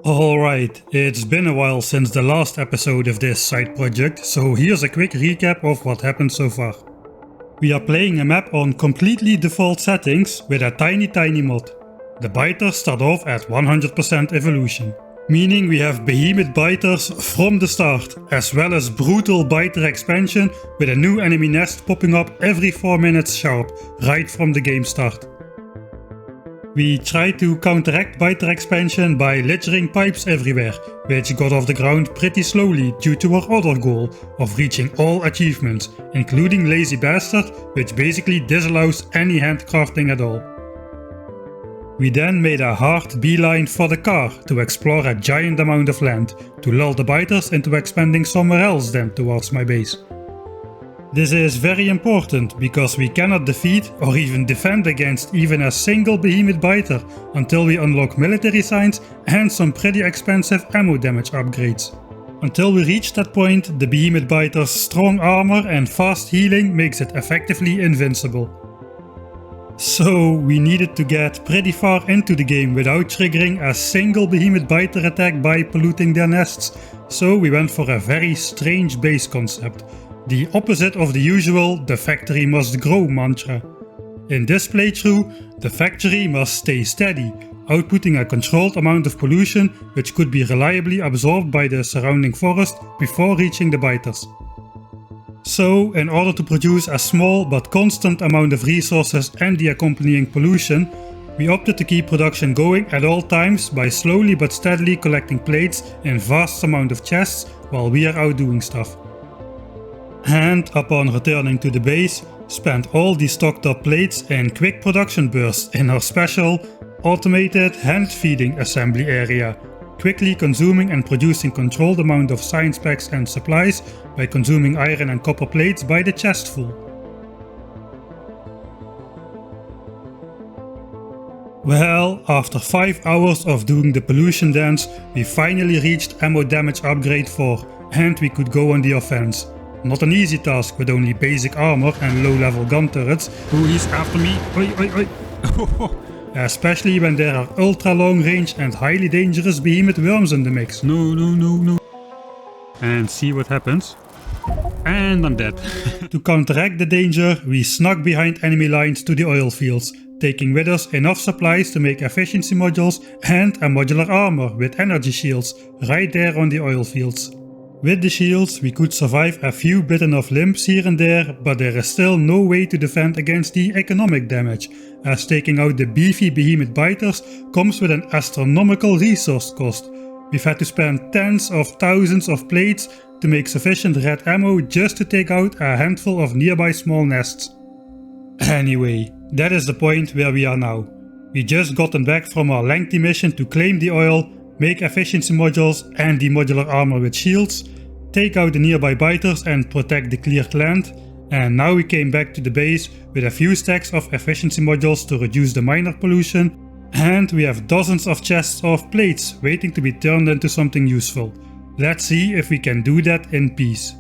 Alright, it's been a while since the last episode of this side project, so here's a quick recap of what happened so far. We are playing a map on completely default settings with a tiny mod. The biters start off at 100% evolution, meaning we have behemoth biters from the start, as well as brutal biter expansion with a new enemy nest popping up every 4 minutes sharp, right from the game start. We tried to counteract biter expansion by littering pipes everywhere, which got off the ground pretty slowly due to our other goal of reaching all achievements, including Lazy Bastard, which basically disallows any handcrafting at all. We then made a hard beeline for the car to explore a giant amount of land, to lull the biters into expanding somewhere else then towards my base. This is very important because we cannot defeat or even defend against even a single behemoth biter until we unlock military signs and some pretty expensive ammo damage upgrades. Until we reach that point, the behemoth biter's strong armor and fast healing makes it effectively invincible. So we needed to get pretty far into the game without triggering a single behemoth biter attack by polluting their nests, so we went for a very strange base concept. The opposite of the usual "the factory must grow" mantra. In this playthrough, the factory must stay steady, outputting a controlled amount of pollution which could be reliably absorbed by the surrounding forest before reaching the biters. So, in order to produce a small but constant amount of resources and the accompanying pollution, we opted to keep production going at all times by slowly but steadily collecting plates in vast amount of chests while we are out doing stuff. And upon returning to the base, spent all the stocked up plates in quick production bursts in our special, automated hand-feeding assembly area, quickly consuming and producing controlled amount of science packs and supplies by consuming iron and copper plates by the chestful. Well, after 5 hours of doing the pollution dance, we finally reached ammo damage upgrade 4 and we could go on the offense. Not an easy task with only basic armor and low-level gun turrets. Ooh, he's after me. Oi, oi, oi. Especially when there are ultra-long range and highly dangerous behemoth worms in the mix. No. And see what happens. And I'm dead. To counteract the danger, we snuck behind enemy lines to the oil fields, taking with us enough supplies to make efficiency modules and a modular armor with energy shields right there on the oil fields. With the shields we could survive a few bitten off limbs here and there, but there is still no way to defend against the economic damage, as taking out the beefy behemoth biters comes with an astronomical resource cost. We've had to spend tens of thousands of plates to make sufficient red ammo just to take out a handful of nearby small nests. Anyway, that is the point where we are now. We just gotten back from our lengthy mission to claim the oil, make efficiency modules and the modular armor with shields, take out the nearby biters and protect the cleared land, and now we came back to the base with a few stacks of efficiency modules to reduce the minor pollution, and we have dozens of chests of plates waiting to be turned into something useful. Let's see if we can do that in peace.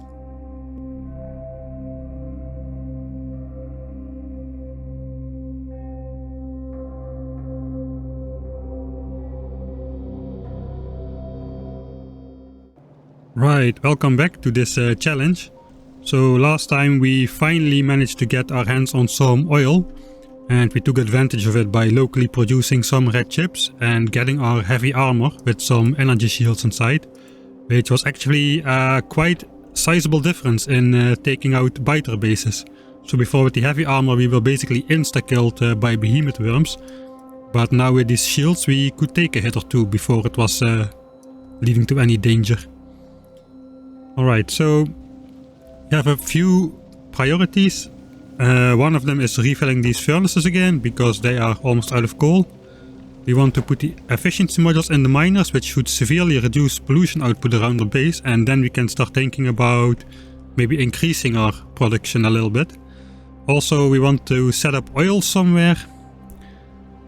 Right, welcome back to this challenge. So last time we finally managed to get our hands on some oil, and we took advantage of it by locally producing some red chips and getting our heavy armor with some energy shields inside, which was actually a quite sizable difference in taking out biter bases. So before with the heavy armor we were basically insta-killed by behemoth worms, but now with these shields we could take a hit or two before it was leading to any danger. Alright, so we have a few priorities. One of them is refilling these furnaces again, because they are almost out of coal. We want to put the efficiency modules in the miners, which should severely reduce pollution output around our base, and then we can start thinking about maybe increasing our production a little bit. Also, we want to set up oil somewhere,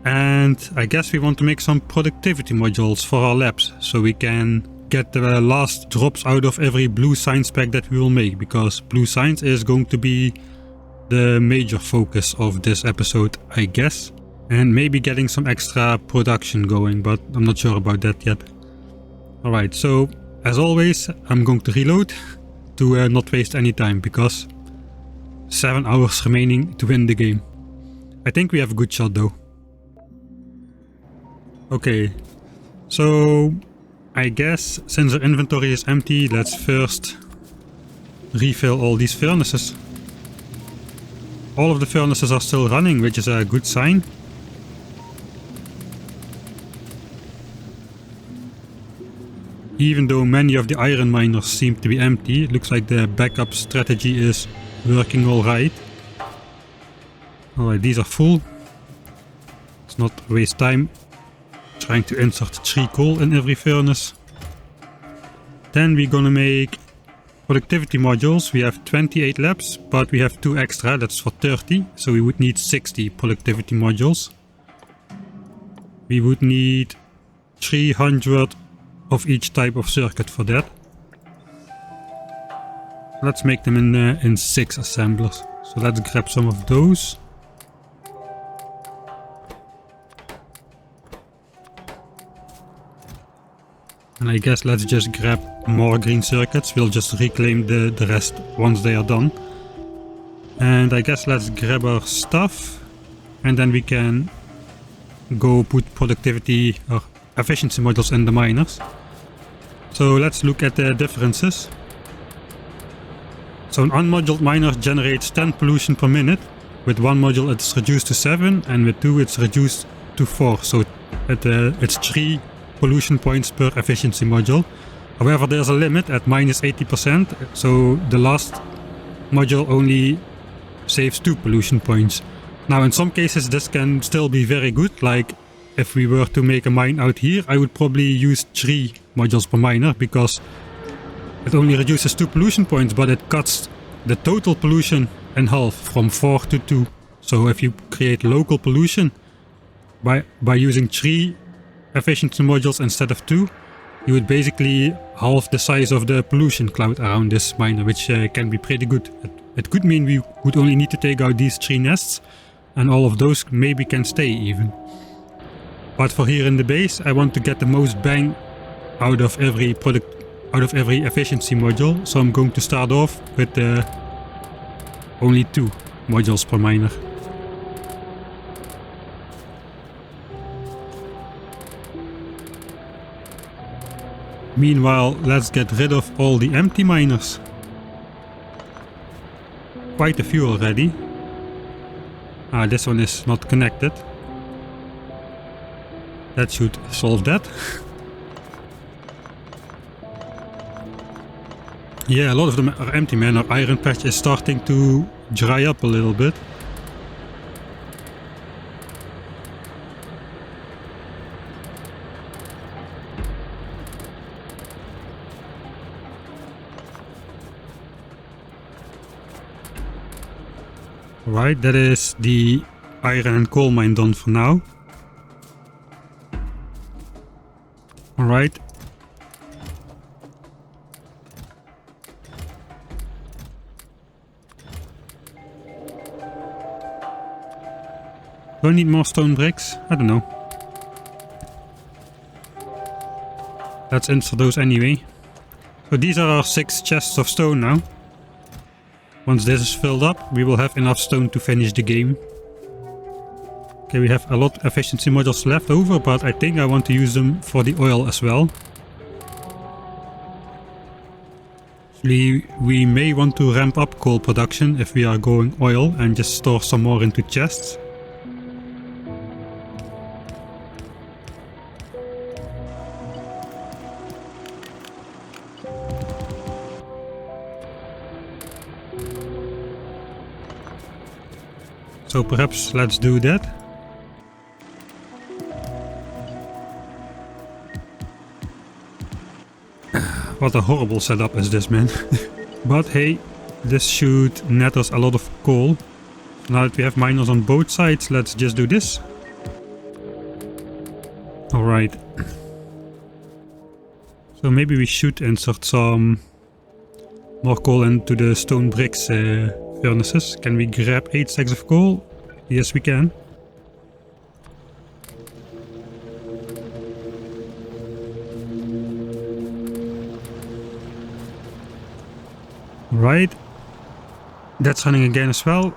and I guess we want to make some productivity modules for our labs, so we can get the last drops out of every blue science pack that we will make, because blue science is going to be the major focus of this episode, I guess. And maybe getting some extra production going, but I'm not sure about that yet. Alright, so as always I'm going to reload to not waste any time, because 7 hours remaining to win the game. I think we have a good shot though. Okay, so I guess since our inventory is empty, let's first refill all these furnaces. All of the furnaces are still running, which is a good sign. Even though many of the iron miners seem to be empty, it looks like the backup strategy is working alright. Alright, these are full. Let's not waste time trying to insert 3 coal in every furnace. Then we're gonna make productivity modules. We have 28 labs, but we have 2 extra, that's for 30. So we would need 60 productivity modules. We would need 300 of each type of circuit for that. Let's make them in 6 assemblers. So let's grab some of those. And I guess let's just grab more green circuits. We'll just reclaim the rest once they are done. And I guess let's grab our stuff. And then we can go put productivity or efficiency modules in the miners. So let's look at the differences. So an unmoduled miner generates 10 pollution per minute. With 1 module it's reduced to 7, and with 2 it's reduced to 4. So it's 3 pollution points per efficiency module. However, there's a limit at minus 80%, so the last module only saves 2 pollution points. Now in some cases this can still be very good, like if we were to make a mine out here, I would probably use 3 modules per miner, because it only reduces 2 pollution points, but it cuts the total pollution in half from 4 to 2. So if you create local pollution by using 3 efficiency modules instead of 2, you would basically halve the size of the pollution cloud around this miner, which can be pretty good. It could mean we would only need to take out these 3 nests, and all of those maybe can stay even. But for here in the base, I want to get the most bang out of every efficiency module, so I'm going to start off with only 2 modules per miner. Meanwhile, let's get rid of all the empty miners. Quite a few already. Ah, this one is not connected. That should solve that. Yeah, a lot of them are empty, man. Our iron patch is starting to dry up a little bit. Right, that is the iron and coal mine done for now. Alright. Do I need more stone bricks? I don't know. Let's insert those anyway. So these are our 6 chests of stone now. Once this is filled up, we will have enough stone to finish the game. Okay, we have a lot of efficiency modules left over, but I think I want to use them for the oil as well. We may want to ramp up coal production if we are going oil, and just store some more into chests. So perhaps let's do that. What a horrible setup is this, man. But hey, this should net us a lot of coal. Now that we have miners on both sides, let's just do this. Alright. So maybe we should insert some more coal into the stone bricks furnaces. Can we grab 8 stacks of coal? Yes, we can. Right. That's running again as well.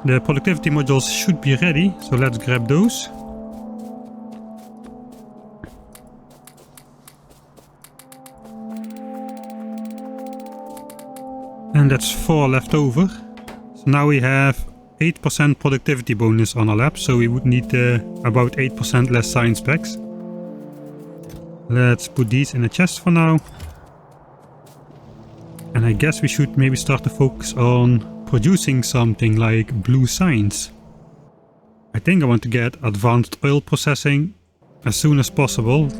The productivity modules should be ready, so let's grab those. And that's 4 left over. So now we have 8% productivity bonus on our lab, so we would need about 8% less science packs. Let's put these in a chest for now. And I guess we should maybe start to focus on producing something like blue science. I think I want to get advanced oil processing as soon as possible.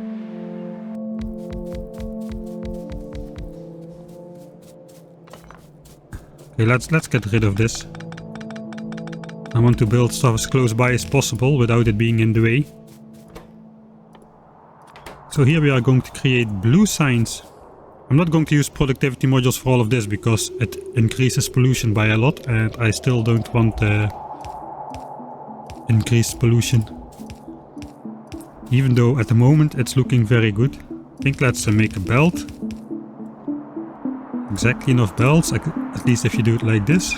Okay, let's get rid of this. I want to build stuff as close by as possible without it being in the way. So here we are going to create blue science. I'm not going to use productivity modules for all of this because it increases pollution by a lot and I still don't want increased pollution. Even though at the moment it's looking very good. I think let's make a belt. Exactly enough belts, at least if you do it like this.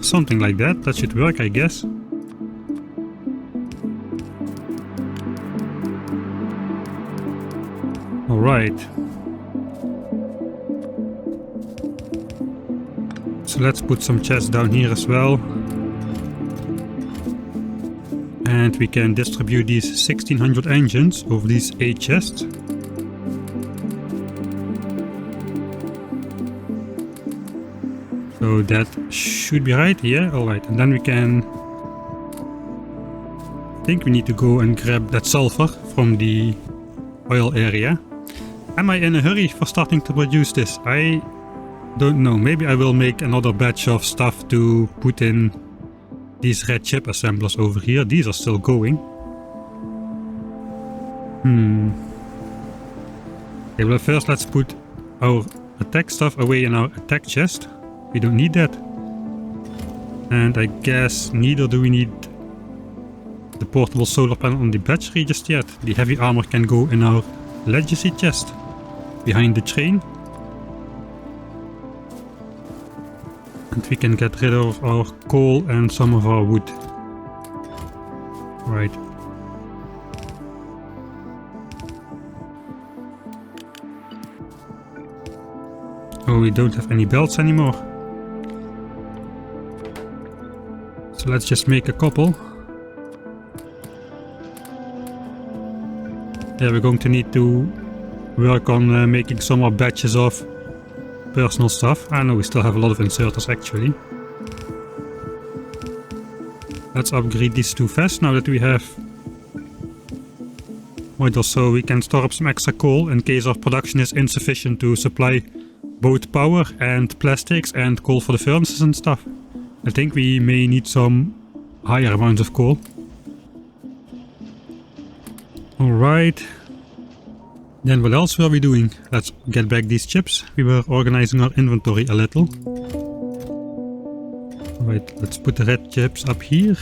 Something like that, that should work, I guess. Alright. So let's put some chests down here as well. And we can distribute these 1600 engines over these 8 chests. So that should be right, yeah, alright. And then we can... I think we need to go and grab that sulfur from the oil area. Am I in a hurry for starting to produce this? I don't know. Maybe I will make another batch of stuff to put in these red chip assemblers over here. These are still going. Okay, well first let's put our attack stuff away in our attack chest. We don't need that. And I guess neither do we need the portable solar panel on the battery just yet. The heavy armor can go in our legacy chest behind the train. And we can get rid of our coal and some of our wood. Right. Oh, we don't have any belts anymore. So let's just make a couple. Yeah, we're going to need to work on making some more batches of personal stuff. I know we still have a lot of inserters actually. Let's upgrade these too fast now that we have modules, so we can store up some extra coal in case our production is insufficient to supply both power and plastics and coal for the furnaces and stuff. I think we may need some higher amounts of coal. Alright. Then what else were we doing? Let's get back these chips. We were organizing our inventory a little. Alright, let's put the red chips up here.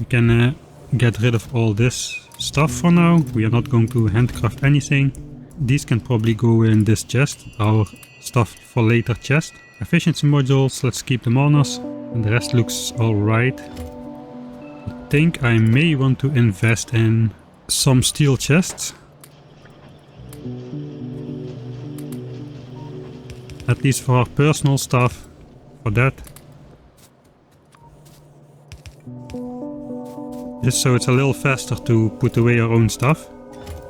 We can get rid of all this stuff for now. We are not going to handcraft anything. These can probably go in this chest, our stuff for later chest. Efficiency modules, let's keep them on us. And the rest looks alright. I think I may want to invest in some steel chests. At least for our personal stuff. For that. Just so it's a little faster to put away our own stuff.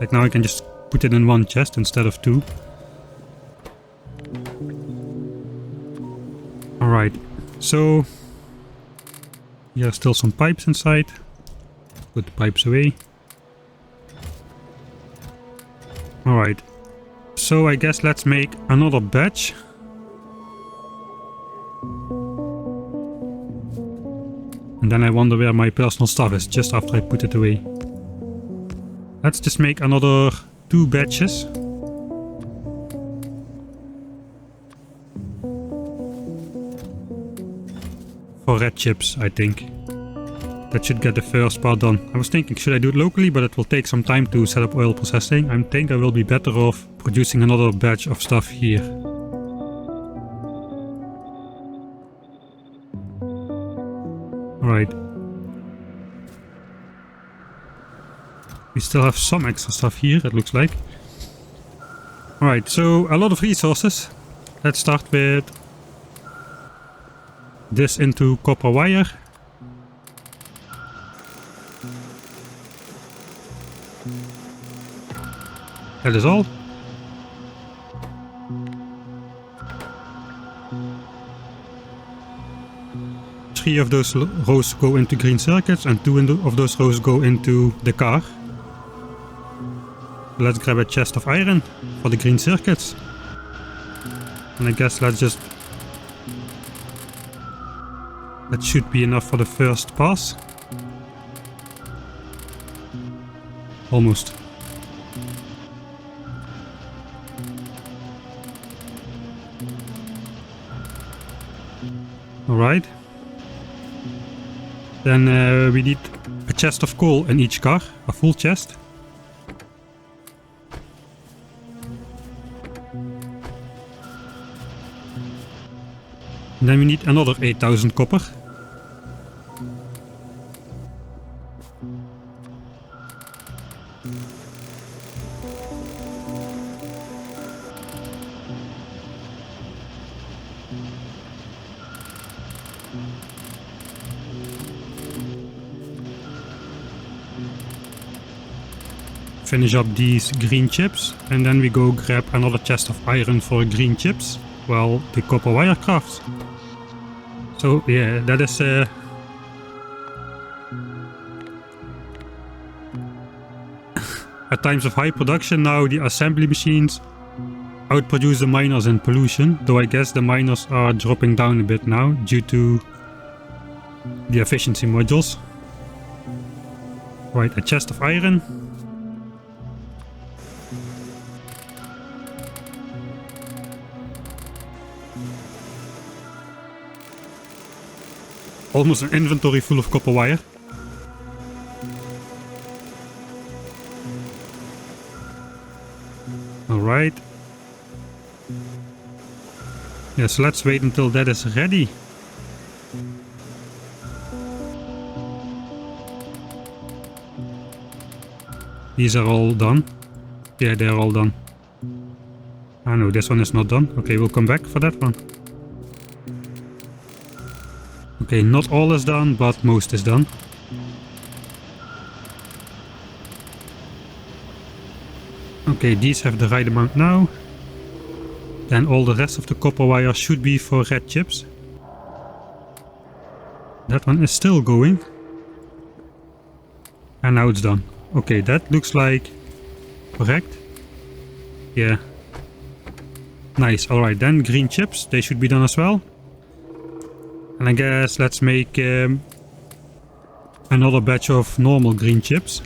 Like now I can just put it in one chest instead of two. Alright, so here are still some pipes inside. Put the pipes away. Alright, so I guess let's make another batch. And then I wonder where my personal stuff is just after I put it away. Let's just make another 2 batches. For red chips, I think. that should get the first part done. I was thinking, should I do it locally, but it will take some time to set up oil processing. I think I will be better off producing another batch of stuff here. Alright. We still have some extra stuff here, it looks like. Alright, so a lot of resources. Let's start with this into copper wire. That is all. Three of those rows go into green circuits and two of those rows go into the car. Let's grab a chest of iron for the green circuits. And I guess that should be enough for the first pass. Almost. Alright. Then we need a chest of coal in each car, a full chest. And then we need another 8000 copper. Finish up these green chips and then we go grab another chest of iron for green chips while the copper wire crafts. So yeah, that is at times of high production now the assembly machines outproduce the miners in pollution, though I guess the miners are dropping down a bit now due to the efficiency modules. Right, a chest of iron. Almost an inventory full of copper wire. Alright. Yes, let's wait until that is ready. These are all done. Yeah, they're all done. Ah no, this one is not done. Okay, we'll come back for that one. Okay, not all is done, but most is done. Okay, these have the right amount now. Then all the rest of the copper wire should be for red chips. That one is still going. And now it's done. Okay, that looks like correct. Yeah. Nice, alright, then green chips, they should be done as well. And I guess let's make another batch of normal green chips.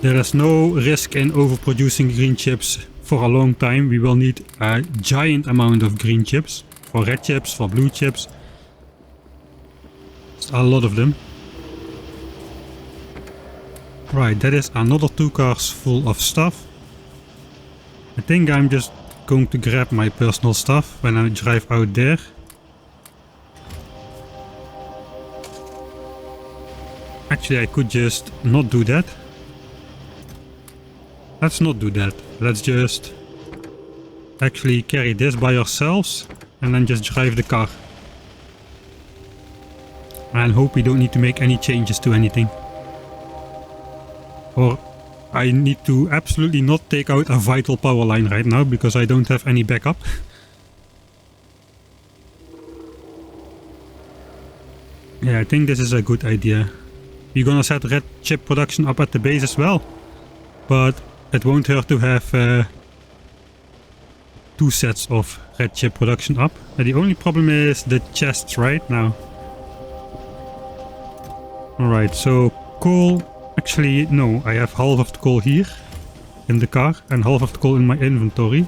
There is no risk in overproducing green chips for a long time. We will need a giant amount of green chips. For red chips, for blue chips. A lot of them. Right, that is another 2 cars full of stuff. I think I'm just going to grab my personal stuff when I drive out there. Actually, I could just not do that. Let's not do that. Let's just actually carry this by ourselves and then just drive the car. And hope we don't need to make any changes to anything. Or I need to absolutely not take out a vital power line right now because I don't have any backup. Yeah, I think this is a good idea. We're gonna set red chip production up at the base as well. But it won't hurt to have 2 sets of red chip production up. The only problem is the chests right now. Alright, so coal. Actually, no, I have half of the coal here in the car and half of the coal in my inventory.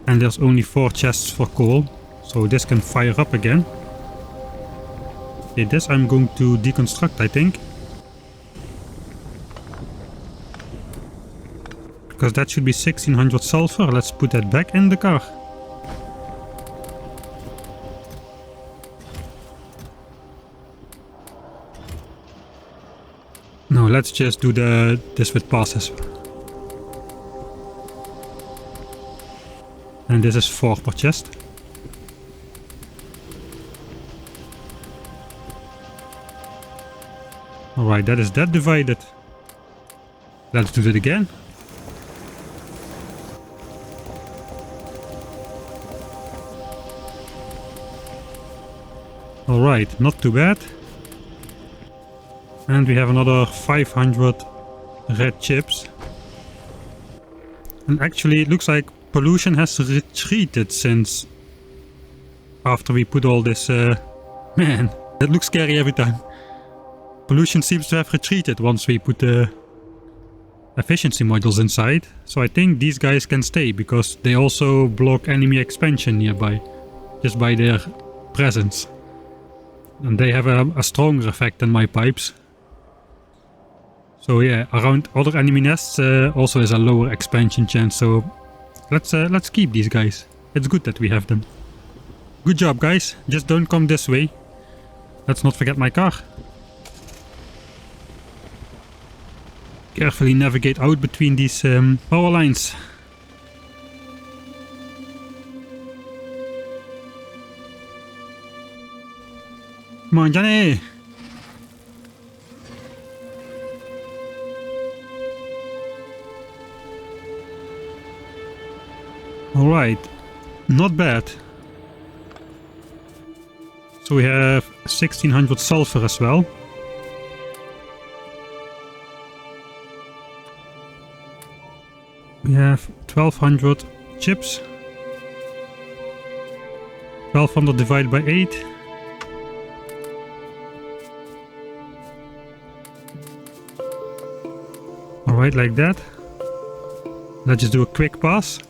And there's only 4 chests for coal, So this can fire up again. Okay, this I'm going to deconstruct, I think. Because that should be 1600 sulfur. Let's put that back in the car. No, let's just do this with passes. And this is 4 per chest. Alright, that is that divided. Let's do that again. Alright, not too bad. And we have another 500 red chips. And actually it looks like pollution has retreated since after we put all this... Man, that looks scary every time. Pollution seems to have retreated once we put the efficiency modules inside. So I think these guys can stay because they also block enemy expansion nearby. Just by their presence. And they have a stronger effect than my pipes. So yeah, around other enemy nests also is a lower expansion chance, so let's keep these guys. It's good that we have them. Good job guys, just don't come this way. Let's not forget my car. Carefully navigate out between these power lines. Come on Johnny! Alright, not bad. So we have 1600 sulfur as well. We have 1200 chips. 1200 divided by 8. Alright, like that. Let's just do a quick pass.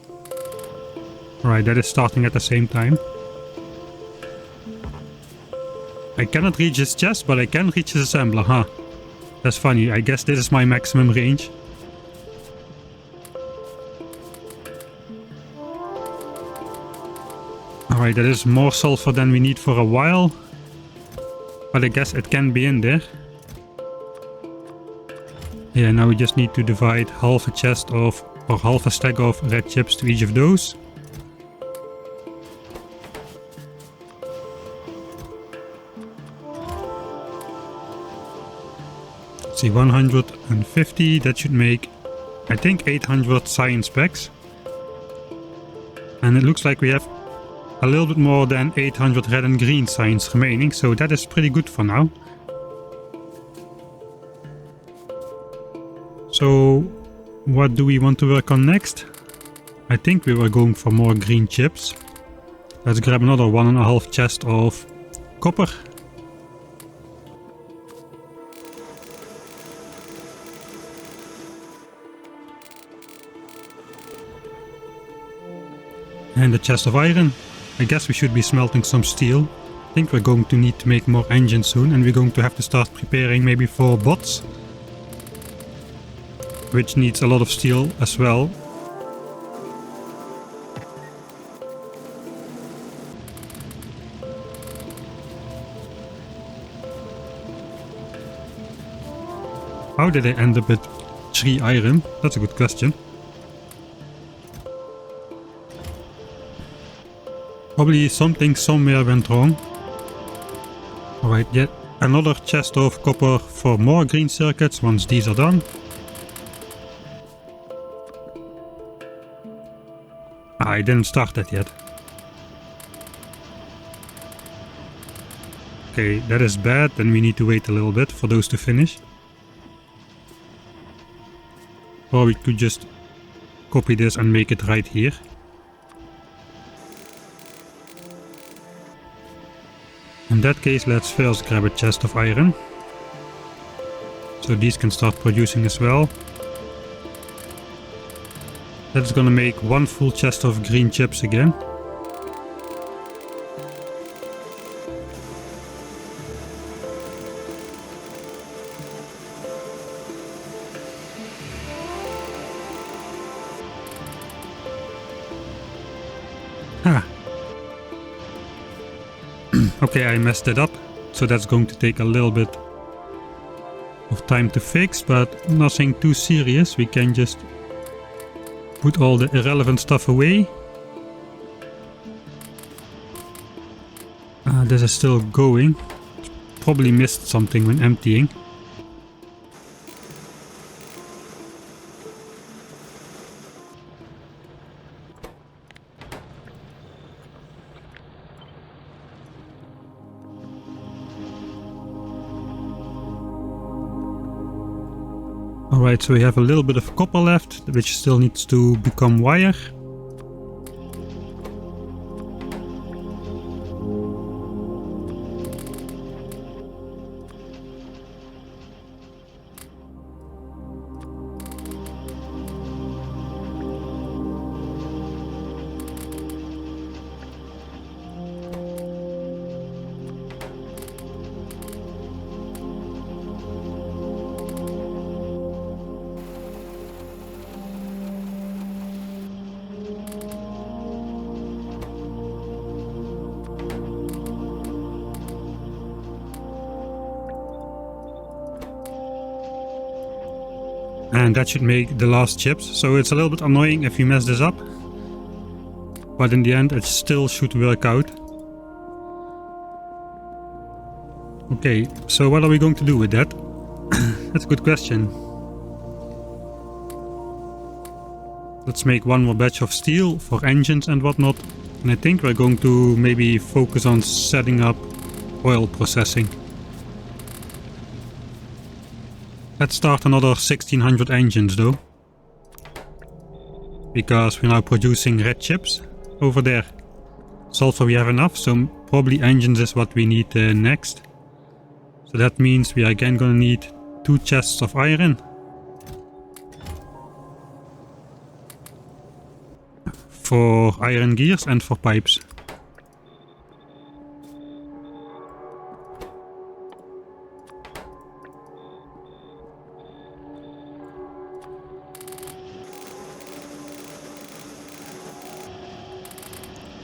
Alright, that is starting at the same time. I cannot reach his chest, but I can reach his assembler, huh? That's funny, I guess this is my maximum range. Alright, that is more sulfur than we need for a while. But I guess it can be in there. Yeah, now we just need to divide half a chest of, or half a stack of red chips to each of those. Let's see, 150, that should make, I think, 800 science packs. And it looks like we have a little bit more than 800 red and green science remaining, so that is pretty good for now. So, what do we want to work on next? I think we were going for more green chips. Let's grab another 1.5 chest of copper. And a chest of iron. I guess we should be smelting some steel. I think we're going to need to make more engines soon, and we're going to have to start preparing maybe for bots. Which needs a lot of steel as well. How did I end up with 3 iron? That's a good question. Probably something somewhere went wrong. Alright, yet another chest of copper for more green circuits once these are done. I didn't start that yet. Okay, that is bad, then we need to wait a little bit for those to finish. Or we could just copy this and make it right here. In that case, let's first grab a chest of iron. So these can start producing as well. That's gonna make 1 full chest of green chips again. Ah. Okay, I messed it up, so that's going to take a little bit of time to fix, but nothing too serious. We can just put all the irrelevant stuff away. This is still going. Probably missed something when emptying. Alright, so we have a little bit of copper left, which still needs to become wire. And that should make the last chips, so it's a little bit annoying if we mess this up. But in the end it still should work out. Okay, so what are we going to do with that? That's a good question. Let's make one more batch of steel for engines and whatnot. And I think we're going to maybe focus on setting up oil processing. Let's start another 1600 engines though. Because we're now producing red chips over there. Sulfur we have enough, so probably engines is what we need next. So that means we are again gonna need 2 chests of iron. For iron gears and for pipes.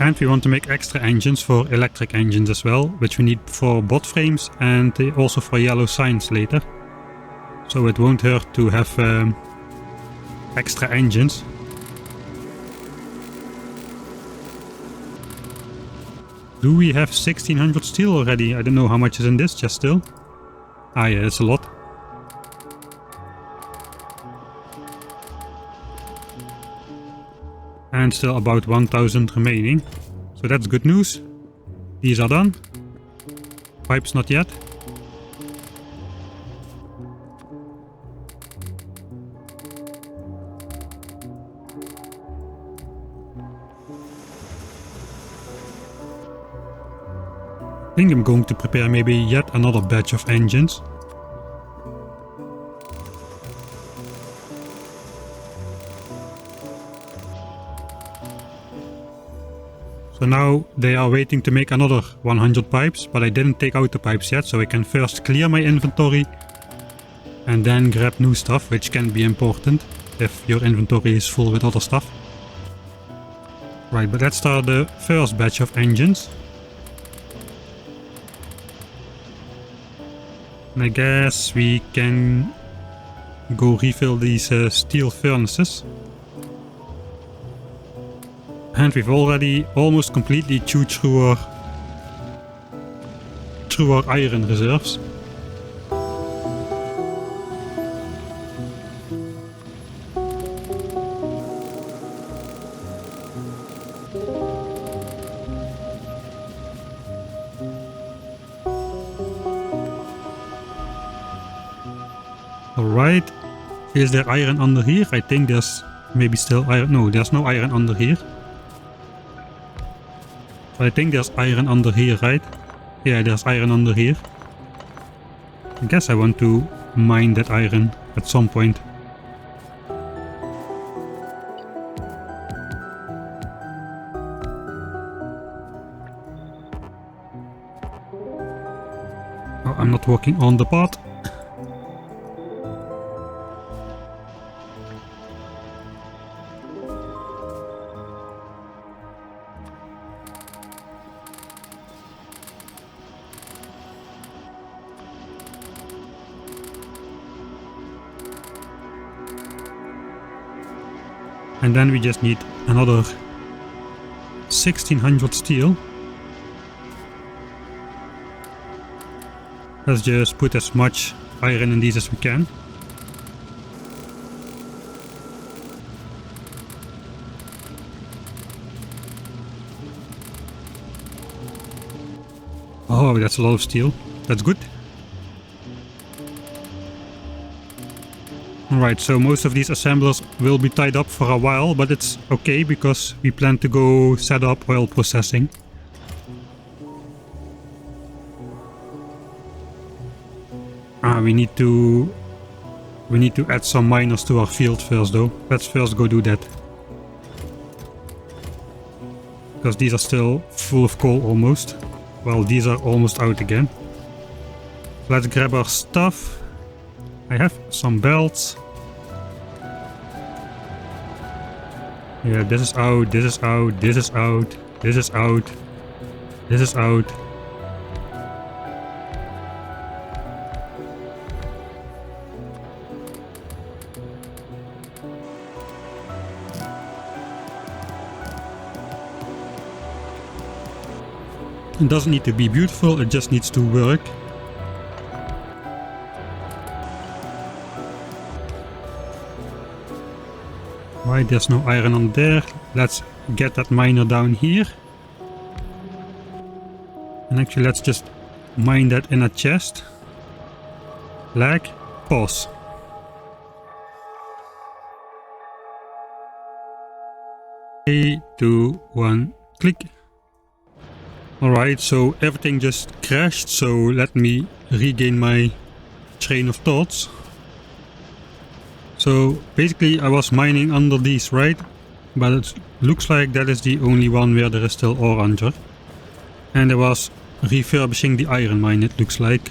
And we want to make extra engines for electric engines as well, which we need for bot frames and also for yellow signs later. So it won't hurt to have extra engines. Do we have 1600 steel already? I don't know how much is in this chest still. Ah yeah, it's a lot. And still about 1000 remaining. So that's good news. These are done. Pipes not yet. I think I'm going to prepare maybe yet another batch of engines. So now they are waiting to make another 100 pipes, but I didn't take out the pipes yet, so I can first clear my inventory and then grab new stuff, which can be important if your inventory is full with other stuff. Right, but let's start the first batch of engines. And I guess we can go refill these steel furnaces. And we've already almost completely chewed through our iron reserves. Alright, is there iron under here? I think there's maybe still iron. No, there's no iron under here. But I think there's iron under here, right? Yeah, there's iron under here. I guess I want to mine that iron at some point. Oh, I'm not walking on the path. And then we just need another 1600 steel. Let's just put as much iron in these as we can. Oh, that's a lot of steel. That's good. Alright, so most of these assemblers will be tied up for a while, but it's okay because we plan to go set up oil processing. We need to add some miners to our field first though. Let's first go do that. Because these are still full of coal almost. Well, these are almost out again. Let's grab our stuff. I have some belts. Yeah, this is out, this is out, this is out, this is out, this is out. It doesn't need to be beautiful, it just needs to work. Why there's no iron on there? Let's get that miner down here. And actually let's just mine that in a chest. Lag, pause. Three, two, one, click. Alright, so everything just crashed, so let me regain my train of thoughts. So basically I was mining under these, right? But it looks like that is the only one where there is still ore under. And I was refurbishing the iron mine, it looks like.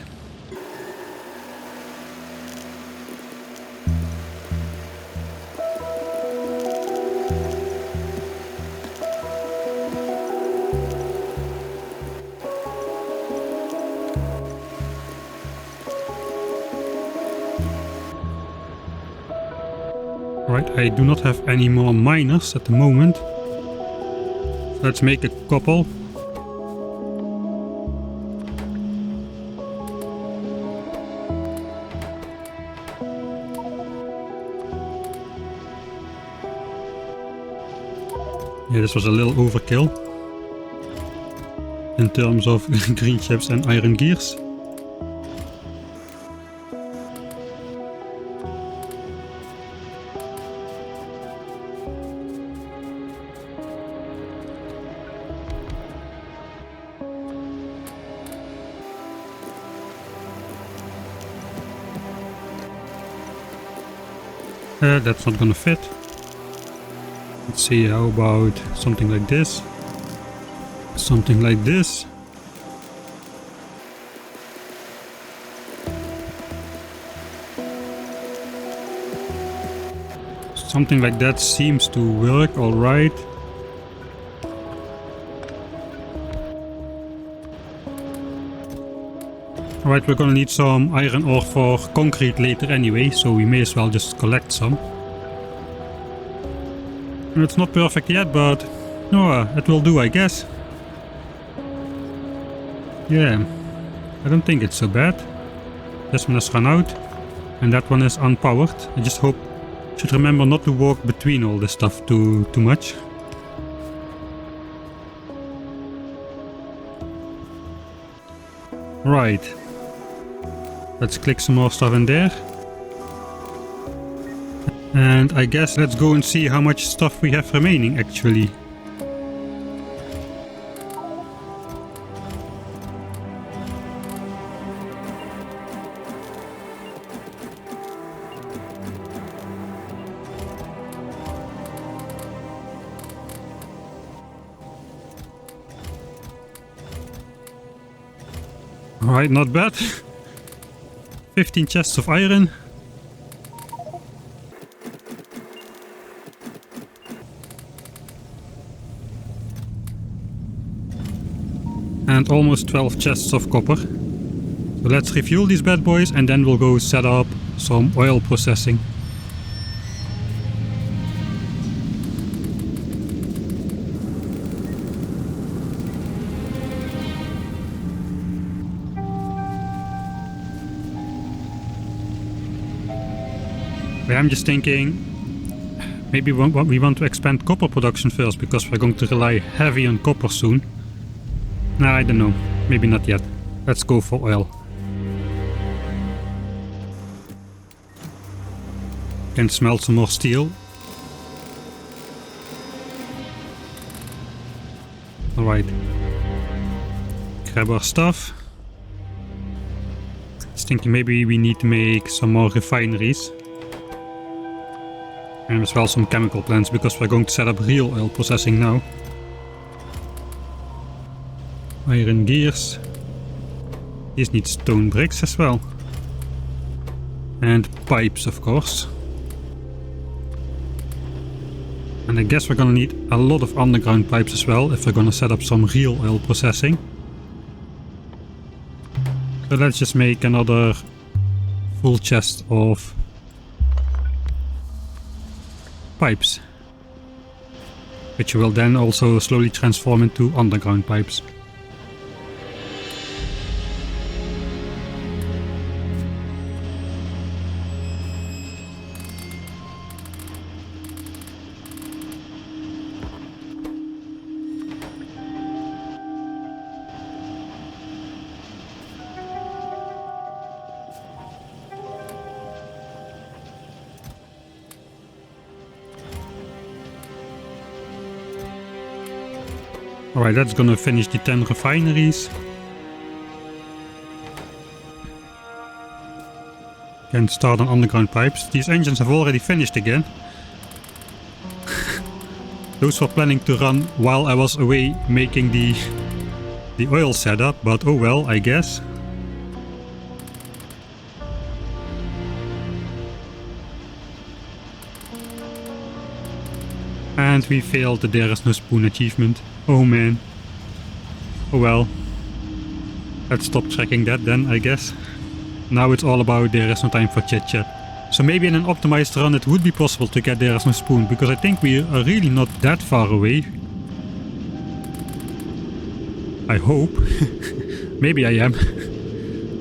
Right, I do not have any more miners at the moment. Let's make a couple. Yeah, this was a little overkill in terms of green chips and iron gears. That's not gonna fit. Let's see, how about something like this? Something like this. Something like that seems to work alright. Alright, we're gonna need some iron ore for concrete later anyway, so we may as well just collect some. It's not perfect yet, but no, it will do, I guess. Yeah, I don't think it's so bad. This one has run out, and that one is unpowered. I just should remember not to walk between all this stuff too much. Right. Let's click some more stuff in there. And I guess let's go and see how much stuff we have remaining actually. Alright, not bad. 15 chests of iron. And almost 12 chests of copper. So let's refuel these bad boys and then we'll go set up some oil processing. Yeah, I'm just thinking maybe we want to expand copper production first, because we're going to rely heavy on copper soon. Nah, I don't know. Maybe not yet. Let's go for oil. Can smelt some more steel. Alright. Grab our stuff. Just thinking maybe we need to make some more refineries. And as well some chemical plants, because we're going to set up real oil processing now. Iron gears. These need stone bricks as well. And pipes, of course. And I guess we're gonna need a lot of underground pipes as well if we're gonna set up some real oil processing. So let's just make another full chest of pipes, which will then also slowly transform into underground pipes. Alright, that's gonna finish the 10 refineries. Can start on underground pipes. These engines have already finished again. Those were planning to run while I was away making the oil setup, but oh well, I guess. And we failed the There Is No Spoon achievement. Oh man. Oh well. Let's stop tracking that then, I guess. Now it's all about There Is No Time for Chit Chat. So maybe in an optimized run it would be possible to get There Is No Spoon, because I think we are really not that far away. I hope. Maybe I am.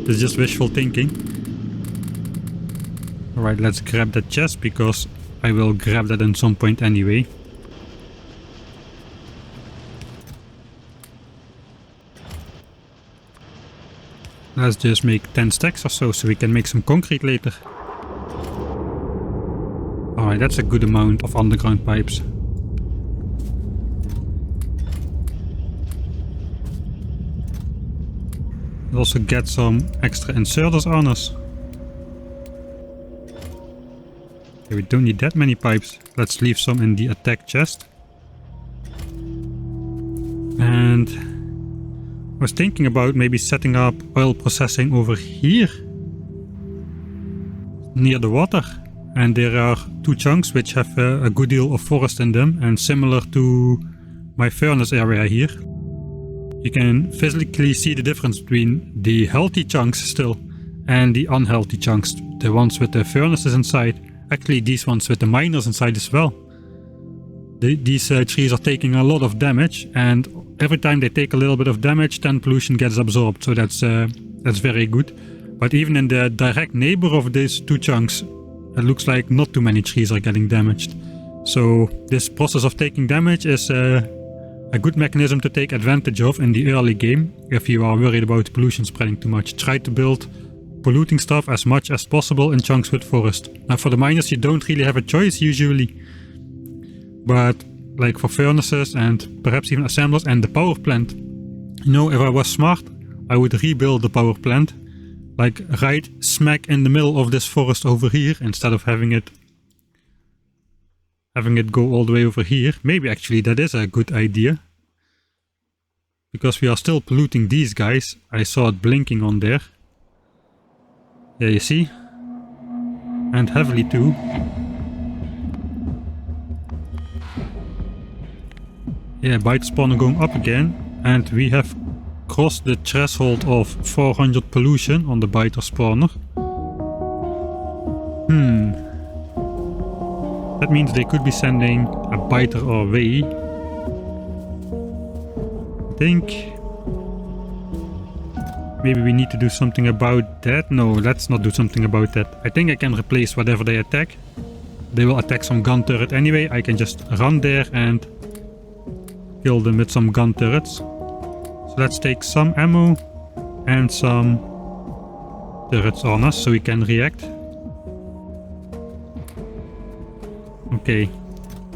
It's just wishful thinking. Alright, let's grab that chest, because I will grab that at some point anyway. Let's just make 10 stacks or so we can make some concrete later. Alright, that's a good amount of underground pipes. We'll also get some extra inserters on us. Okay, we don't need that many pipes. Let's leave some in the attack chest. And I was thinking about maybe setting up oil processing over here, near the water. And there are two chunks which have a good deal of forest in them, and similar to my furnace area here. You can physically see the difference between the healthy chunks still and the unhealthy chunks. The ones with the furnaces inside. Actually these ones with the miners inside as well. These trees are taking a lot of damage, and every time they take a little bit of damage, then pollution gets absorbed, so that's very good. But even in the direct neighbor of these two chunks, it looks like not too many trees are getting damaged. So this process of taking damage is a good mechanism to take advantage of in the early game if you are worried about pollution spreading too much. Try to build polluting stuff as much as possible in chunks with forest. Now for the miners you don't really have a choice usually. But like for furnaces and perhaps even assemblers and the power plant, you know, if I was smart, I would rebuild the power plant, like right smack in the middle of this forest over here, instead of having it go all the way over here. Maybe actually that is a good idea, because we are still polluting these guys. I saw it blinking on there. Yeah, you see? And heavily too. Yeah, bite spawner going up again, and we have crossed the threshold of 400 pollution on the biter spawner. That means they could be sending a biter our way. I think maybe we need to do something about that. No, let's not do something about that. I think I can replace whatever they attack. they will attack some gun turret anyway. I can just run there and kill them with some gun turrets. So let's take some ammo and some turrets on us so we can react. Okay,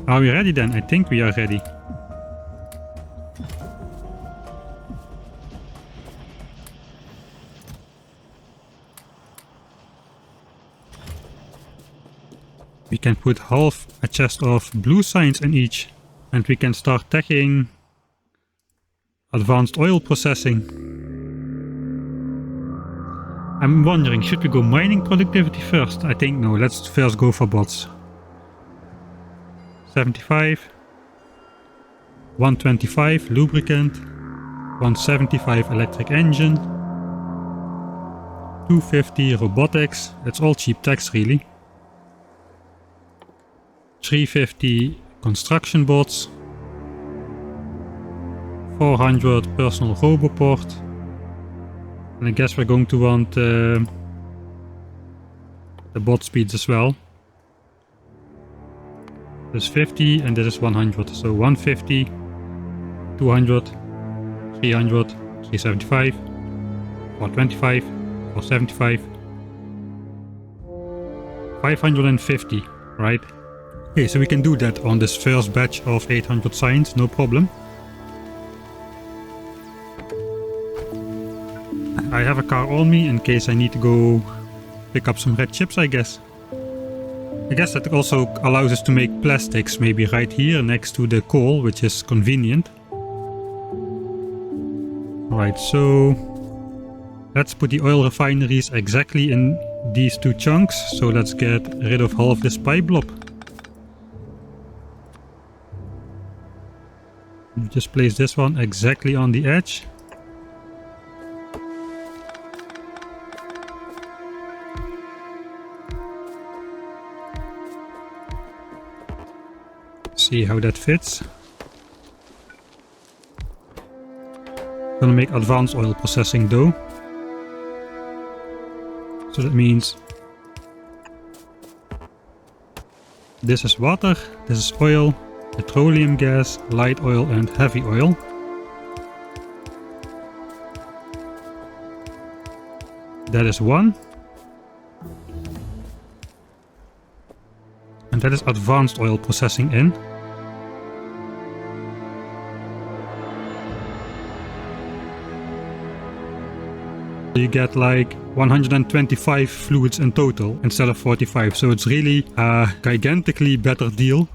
are we ready then? I think we are ready. We can put half a chest of blue signs in each, and we can start tagging advanced oil processing. I'm wondering, should we go mining productivity first? I think no, let's first go for bots. 75, 125 lubricant, 175 electric engine, 250 robotics, it's all cheap tax really. 350 construction bots, 400 personal roboport, and I guess we're going to want the bot speeds as well. This is 50 and this is 100, so 150, 200, 300, 375, 425, 475, 550, right? Okay, so we can do that on this first batch of 800 signs, no problem. I have a car on me in case I need to go pick up some red chips, I guess. I guess that also allows us to make plastics maybe right here next to the coal, which is convenient. Alright, so let's put the oil refineries exactly in these two chunks. So let's get rid of half this pipe blob. Just place this one exactly on the edge. See how that fits. Gonna make advanced oil processing though. So that means this is water, this is oil, petroleum gas, light oil and heavy oil. That is one. And that is advanced oil processing in. You get like 125 fluids in total instead of 45, so it's really a gigantically better deal.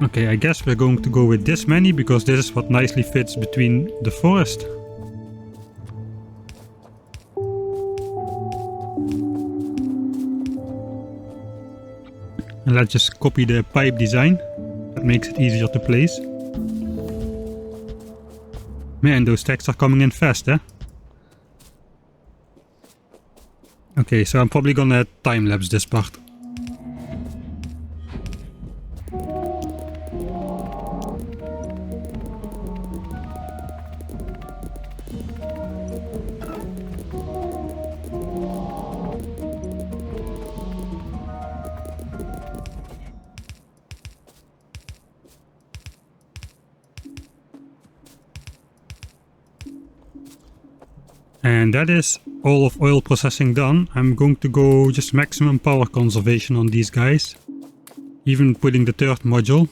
Okay, I guess we're going to go with this many because this is what nicely fits between the forest. And let's just copy the pipe design. That makes it easier to place. Man, those stacks are coming in fast, eh? Okay, so I'm probably gonna time-lapse this part. And that is all of oil processing done. I'm going to go just maximum power conservation on these guys. Even putting the third module.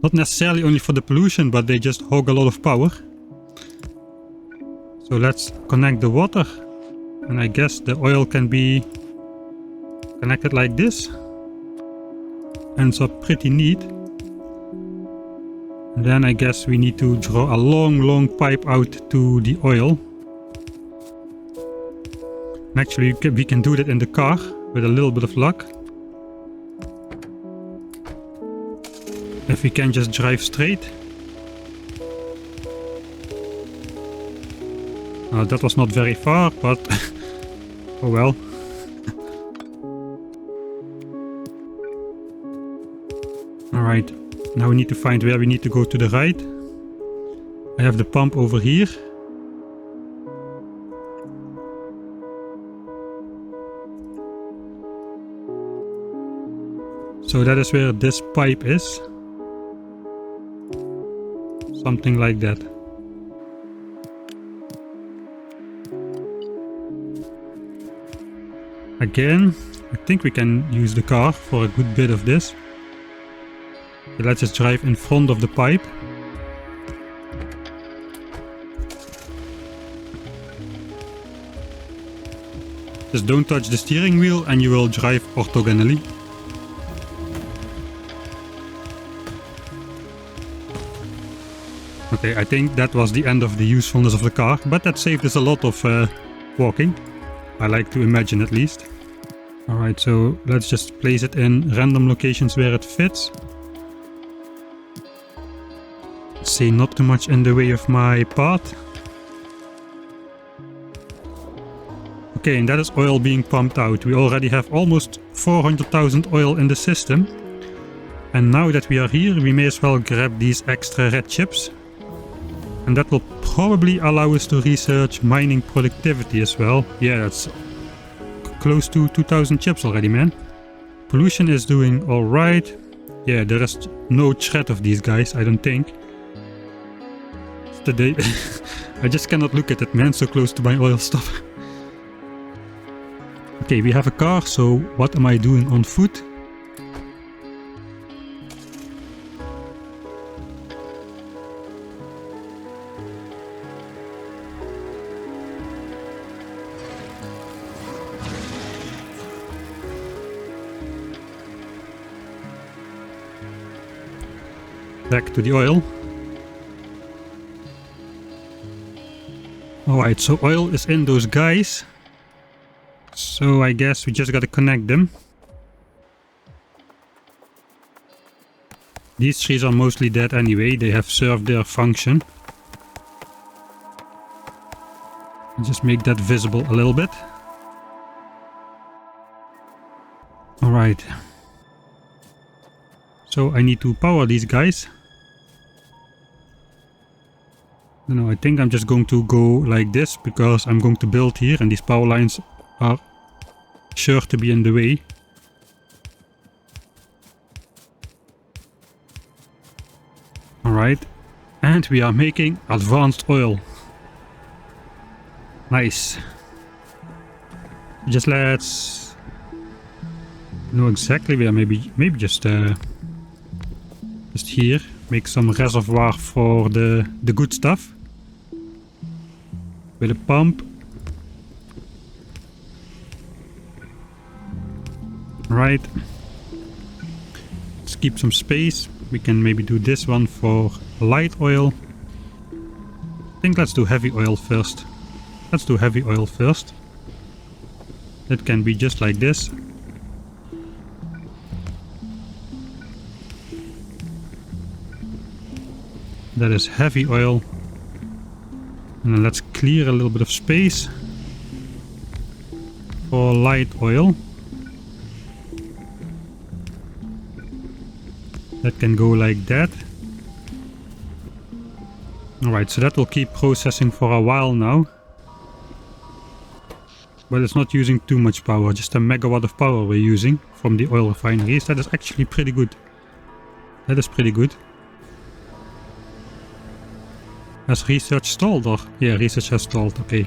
Not necessarily only for the pollution, but they just hog a lot of power. So let's connect the water. And I guess the oil can be connected like this. Ends up pretty neat. And then I guess we need to draw a long pipe out to the oil. And actually we can do that in the car with a little bit of luck. If we can just drive straight. That was not very far, but oh well. Alright. Now we need to find where we need to go to the right. I have the pump over here. So that is where this pipe is. Something like that. Again, I think we can use the car for a good bit of this. Okay, let's just drive in front of the pipe. Just don't touch the steering wheel and you will drive orthogonally. Okay, I think that was the end of the usefulness of the car, but that saved us a lot of walking. I like to imagine at least. Alright, so let's just place it in random locations where it fits. Let's say not too much in the way of my path. Okay, and that is oil being pumped out. We already have almost 400,000 oil in the system. And now that we are here, we may as well grab these extra red chips. And that will probably allow us to research mining productivity as well. Yeah, that's close to 2000 chips already, man. Pollution is doing alright. Yeah, there is no threat of these guys, I don't think. Today, I just cannot look at it, man, so close to my oil stuff. Okay, we have a car, so what am I doing on foot? Back to the oil. Alright, so oil is in those guys. So I guess we just gotta connect them. These trees are mostly dead anyway, they have served their function. Just make that visible a little bit. Alright. So I need to power these guys. No, I think I'm just going to go like this because I'm going to build here and these power lines are sure to be in the way. Alright, and we are making advanced oil. Nice. Just let's know exactly where, maybe just here, make some reservoir for the good stuff. With a pump. Right. Let's keep some space. We can maybe do this one for light oil. I think let's do heavy oil first. Let's do heavy oil first. It can be just like this. That is heavy oil. And then let's clear a little bit of space for light oil. That can go like that. Alright, so that will keep processing for a while now. But it's not using too much power, just a megawatt of power we're using from the oil refineries. That is actually pretty good. That is pretty good. Has research stalled or? Yeah, research has stalled, okay.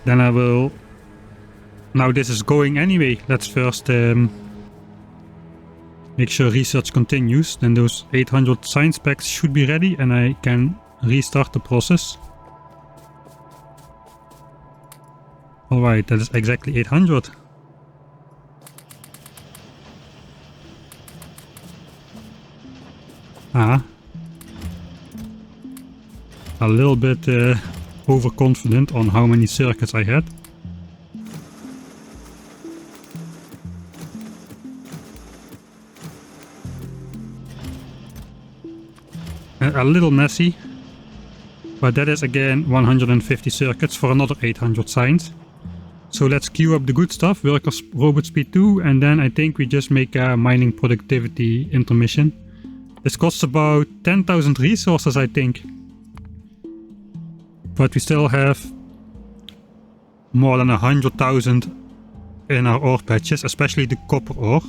Then I will... Now this is going anyway. Let's first make sure research continues. Then those 800 science packs should be ready and I can restart the process. Alright, that is exactly 800. Ah. A little bit overconfident on how many circuits I had. A little messy, but that is again 150 circuits for another 800 signs. So let's queue up the good stuff, workers robot speed 2, and then I think we just make a mining productivity intermission. This costs about 10,000 resources, I think. But we still have more than 100,000 in our ore patches, especially the copper ore.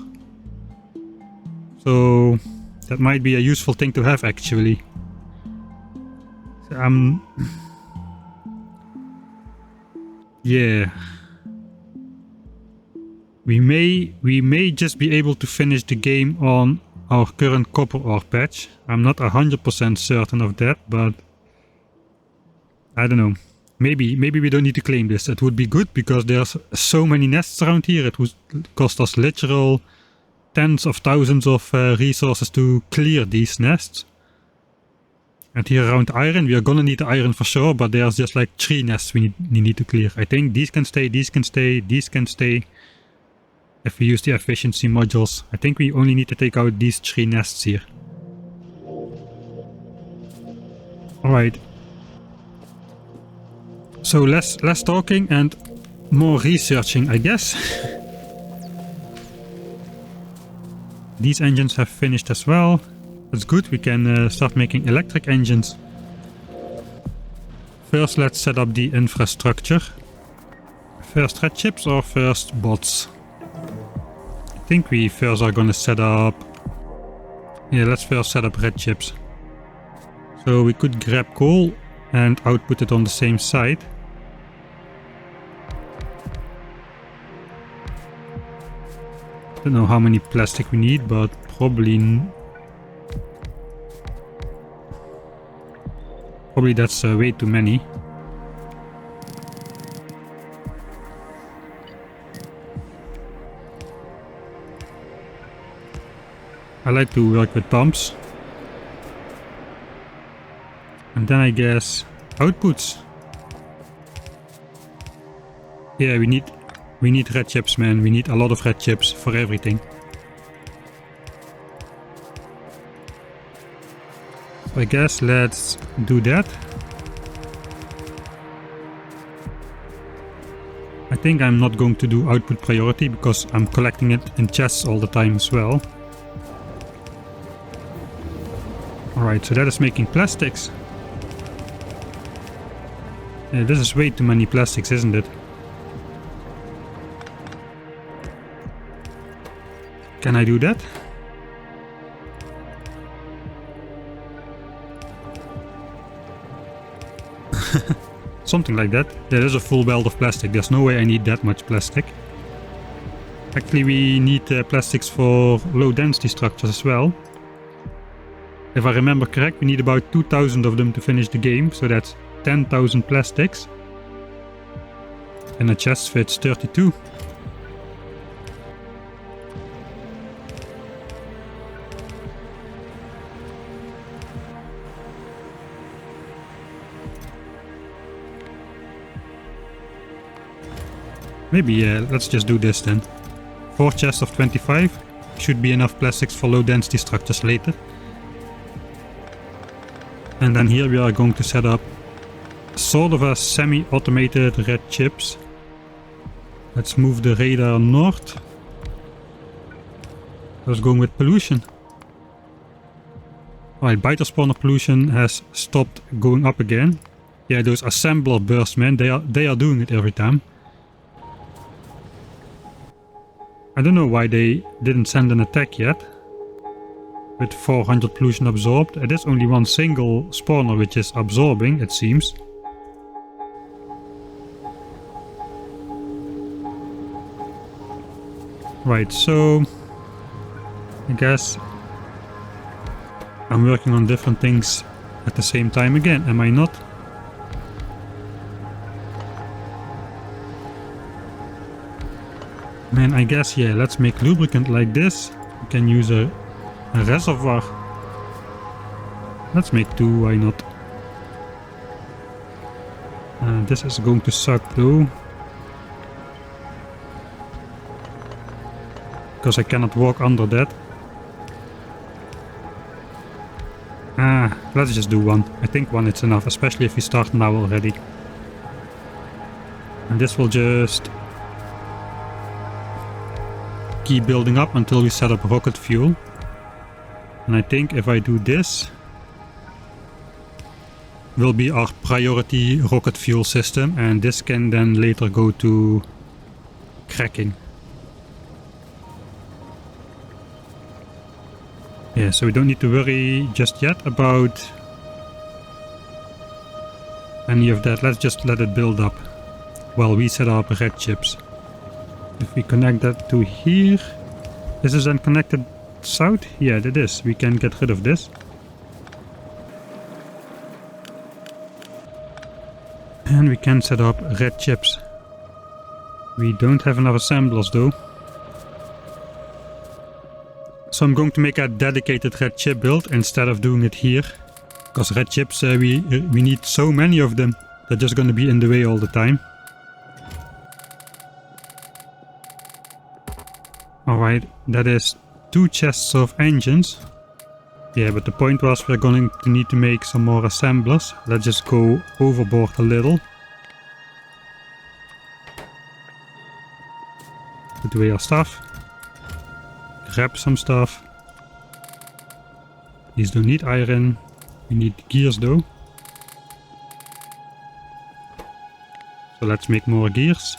So that might be a useful thing to have actually. So, yeah. We may just be able to finish the game on our current copper ore patch. I'm not 100% certain of that, but I don't know. Maybe we don't need to claim this. It would be good because there's so many nests around here. It would cost us literal tens of thousands of resources to clear these nests. And here around iron, we are gonna need the iron for sure, but there's just like 3 nests we need to clear. I think these can stay, these can stay, these can stay. If we use the efficiency modules, I think we only need to take out these 3 nests here. Alright. So less talking and more researching, I guess. These engines have finished as well. That's good, we can start making electric engines. First let's set up the infrastructure. First red chips or first bots? I think we first are gonna set up... Yeah, let's first set up red chips. So we could grab coal and output it on the same side. Don't know how many plastic we need, but probably that's way too many. I like to work with pumps. And then I guess outputs. Yeah, we need red chips, man. We need a lot of red chips for everything. So I guess let's do that. I think I'm not going to do output priority because I'm collecting it in chests all the time as well. Alright, so that is making plastics. Yeah, this is way too many plastics, isn't it? Can I do that? Something like that. There is a full belt of plastic. There's no way I need that much plastic. Actually, we need plastics for low density structures as well. If I remember correct, we need about 2000 of them to finish the game, so that's 10,000 plastics. And a chest fits 32. Maybe let's just do this then. 4 chests of 25. Should be enough plastics for low density structures later. And then here we are going to set up sort of a semi-automated red chips. Let's move the radar north. I was going with pollution. Alright, biter spawner pollution has stopped going up again. Yeah, those assembler bursts, man, they are doing it every time. I don't know why they didn't send an attack yet. With 400 pollution absorbed. It is only one single spawner which is absorbing, it seems. Right, so I guess I'm working on different things at the same time again, am I not? Man, I guess, yeah, let's make lubricant like this. We can use a reservoir. Let's make 2, why not? This is going to suck though. Because I cannot walk under that. Let's just do 1. I think 1 is enough, especially if we start now already. And this will just keep building up until we set up rocket fuel. And I think if I do this, will be our priority rocket fuel system, and this can then later go to cracking. Yeah, so we don't need to worry just yet about any of that. Let's just let it build up while we set up red chips. If we connect that to here, this is then connected south? Yeah, it is. We can get rid of this. And we can set up red chips. We don't have enough assemblers though. So I'm going to make a dedicated red chip build instead of doing it here. Because red chips, we need so many of them. They're just going to be in the way all the time. Alright, that is 2 chests of engines. Yeah, but the point was we're going to need to make some more assemblers. Let's just go overboard a little. Put away our stuff. Grab some stuff. These don't need iron. We need gears though. So let's make more gears.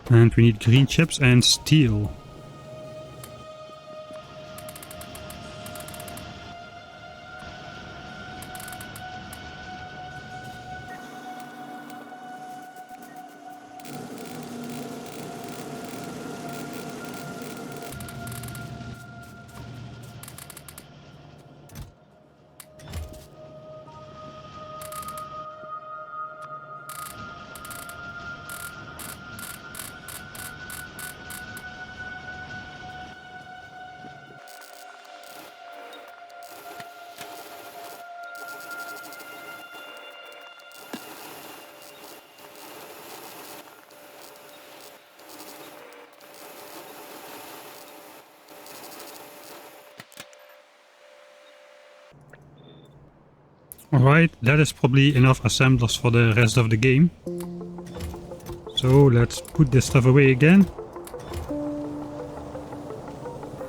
And we need green chips and steel. Alright, that is probably enough assemblers for the rest of the game. So let's put this stuff away again.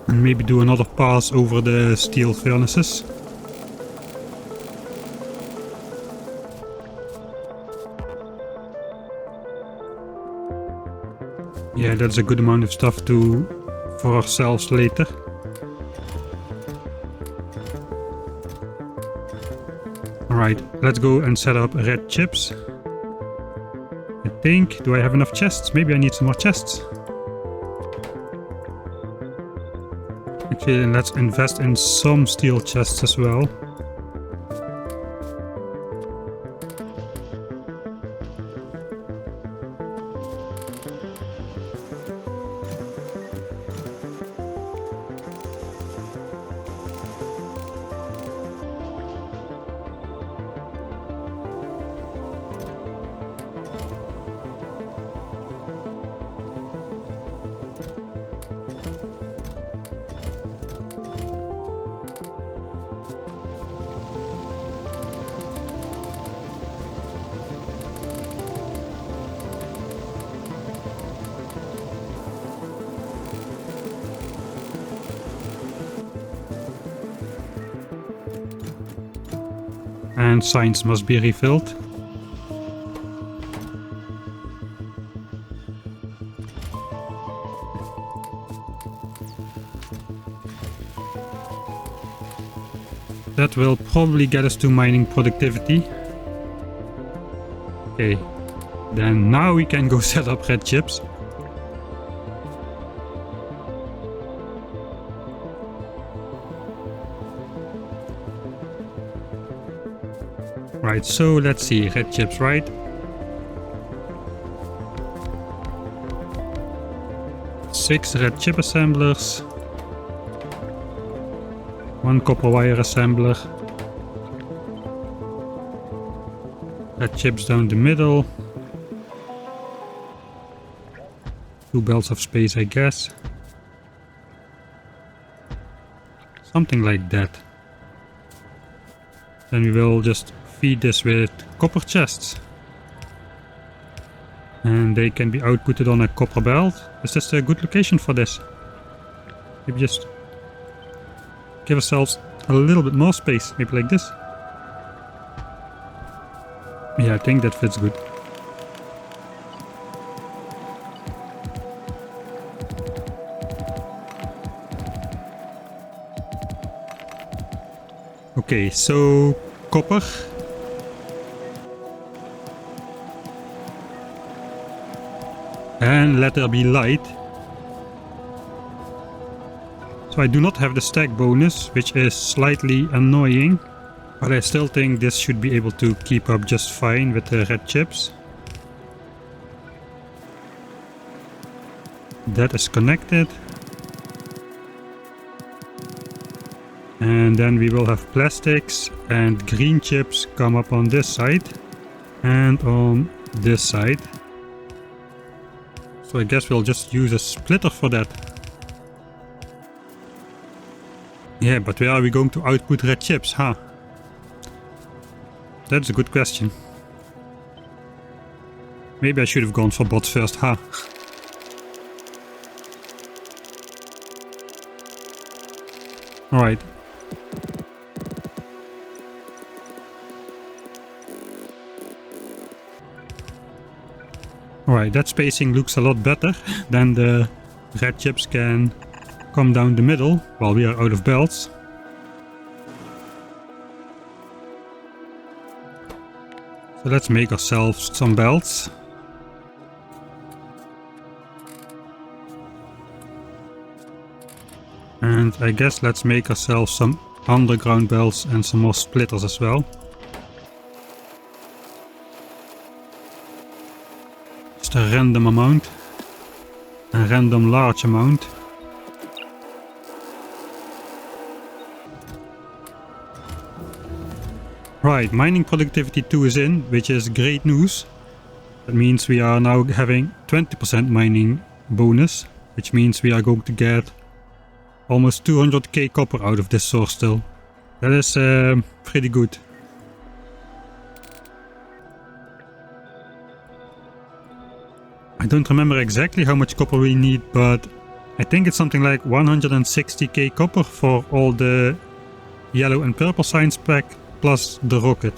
And maybe do another pass over the steel furnaces. Yeah, that's a good amount of stuff for ourselves later. Alright, let's go and set up red chips. I think, do I have enough chests? Maybe I need some more chests. Actually, let's invest in some steel chests as well. And signs must be refilled. That will probably get us to mining productivity. Okay, then now we can go set up red chips. Right, so let's see, red chips, right? Six red chip assemblers. 1 copper wire assembler. Red chips down the middle. 2 belts of space, I guess. Something like that. Then we will just feed this with copper chests. And they can be outputted on a copper belt. Is this a good location for this? Maybe just give ourselves a little bit more space, maybe like this. Yeah, I think that fits good. Okay, so copper. And let there be light. So I do not have the stack bonus, which is slightly annoying. But I still think this should be able to keep up just fine with the red chips. That is connected. And then we will have plastics and green chips come up on this side and on this side. So I guess we'll just use a splitter for that. Yeah, but where are we going to output red chips, huh? That's a good question. Maybe I should have gone for bots first, huh? Alright. Alright, that spacing looks a lot better. Then the red chips can come down the middle while we are out of belts. So let's make ourselves some belts. And I guess let's make ourselves some underground belts and some more splitters as well. Just a random amount. A random large amount. Right, mining productivity 2 is in, which is great news. That means we are now having 20% mining bonus, which means we are going to get almost 200k copper out of this source still. That is pretty good. I don't remember exactly how much copper we need, but I think it's something like 160k copper for all the yellow and purple science pack plus the rocket.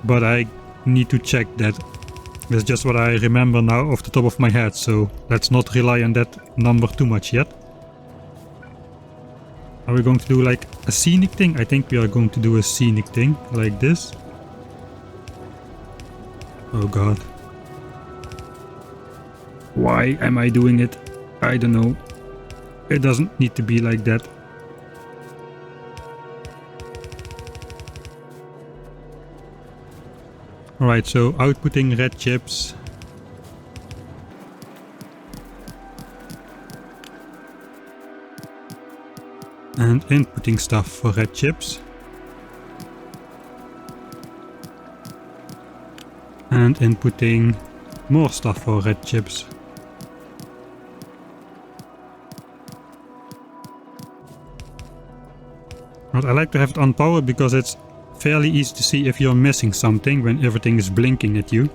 But I need to check that. That's just what I remember now off the top of my head, so let's not rely on that number too much yet. Are we going to do like a scenic thing? I think we are going to do a scenic thing, like this. Oh god. Why am I doing it? I don't know. It doesn't need to be like that. Alright, so outputting red chips. And inputting stuff for red chips. And inputting more stuff for red chips. But I like to have it on power because it's fairly easy to see if you're missing something when everything is blinking at you.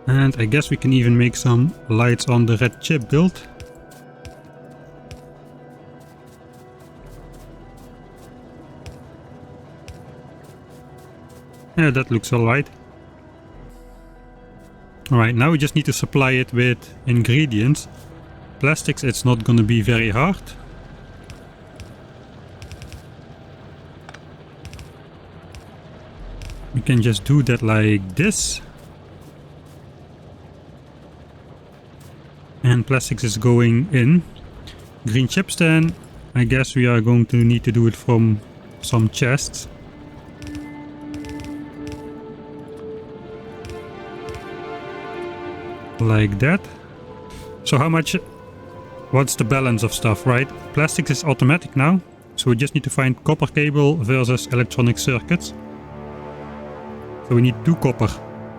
And I guess we can even make some lights on the red chip build. Yeah, that looks alright. Alright, now we just need to supply it with ingredients. Plastics, it's not gonna be very hard. We can just do that like this. And plastics is going in. Green chips then, I guess we are going to need to do it from some chests. Like that. So how much, what's the balance of stuff, right? Plastics is automatic now, so we just need to find copper cable versus electronic circuits. So we need 2 copper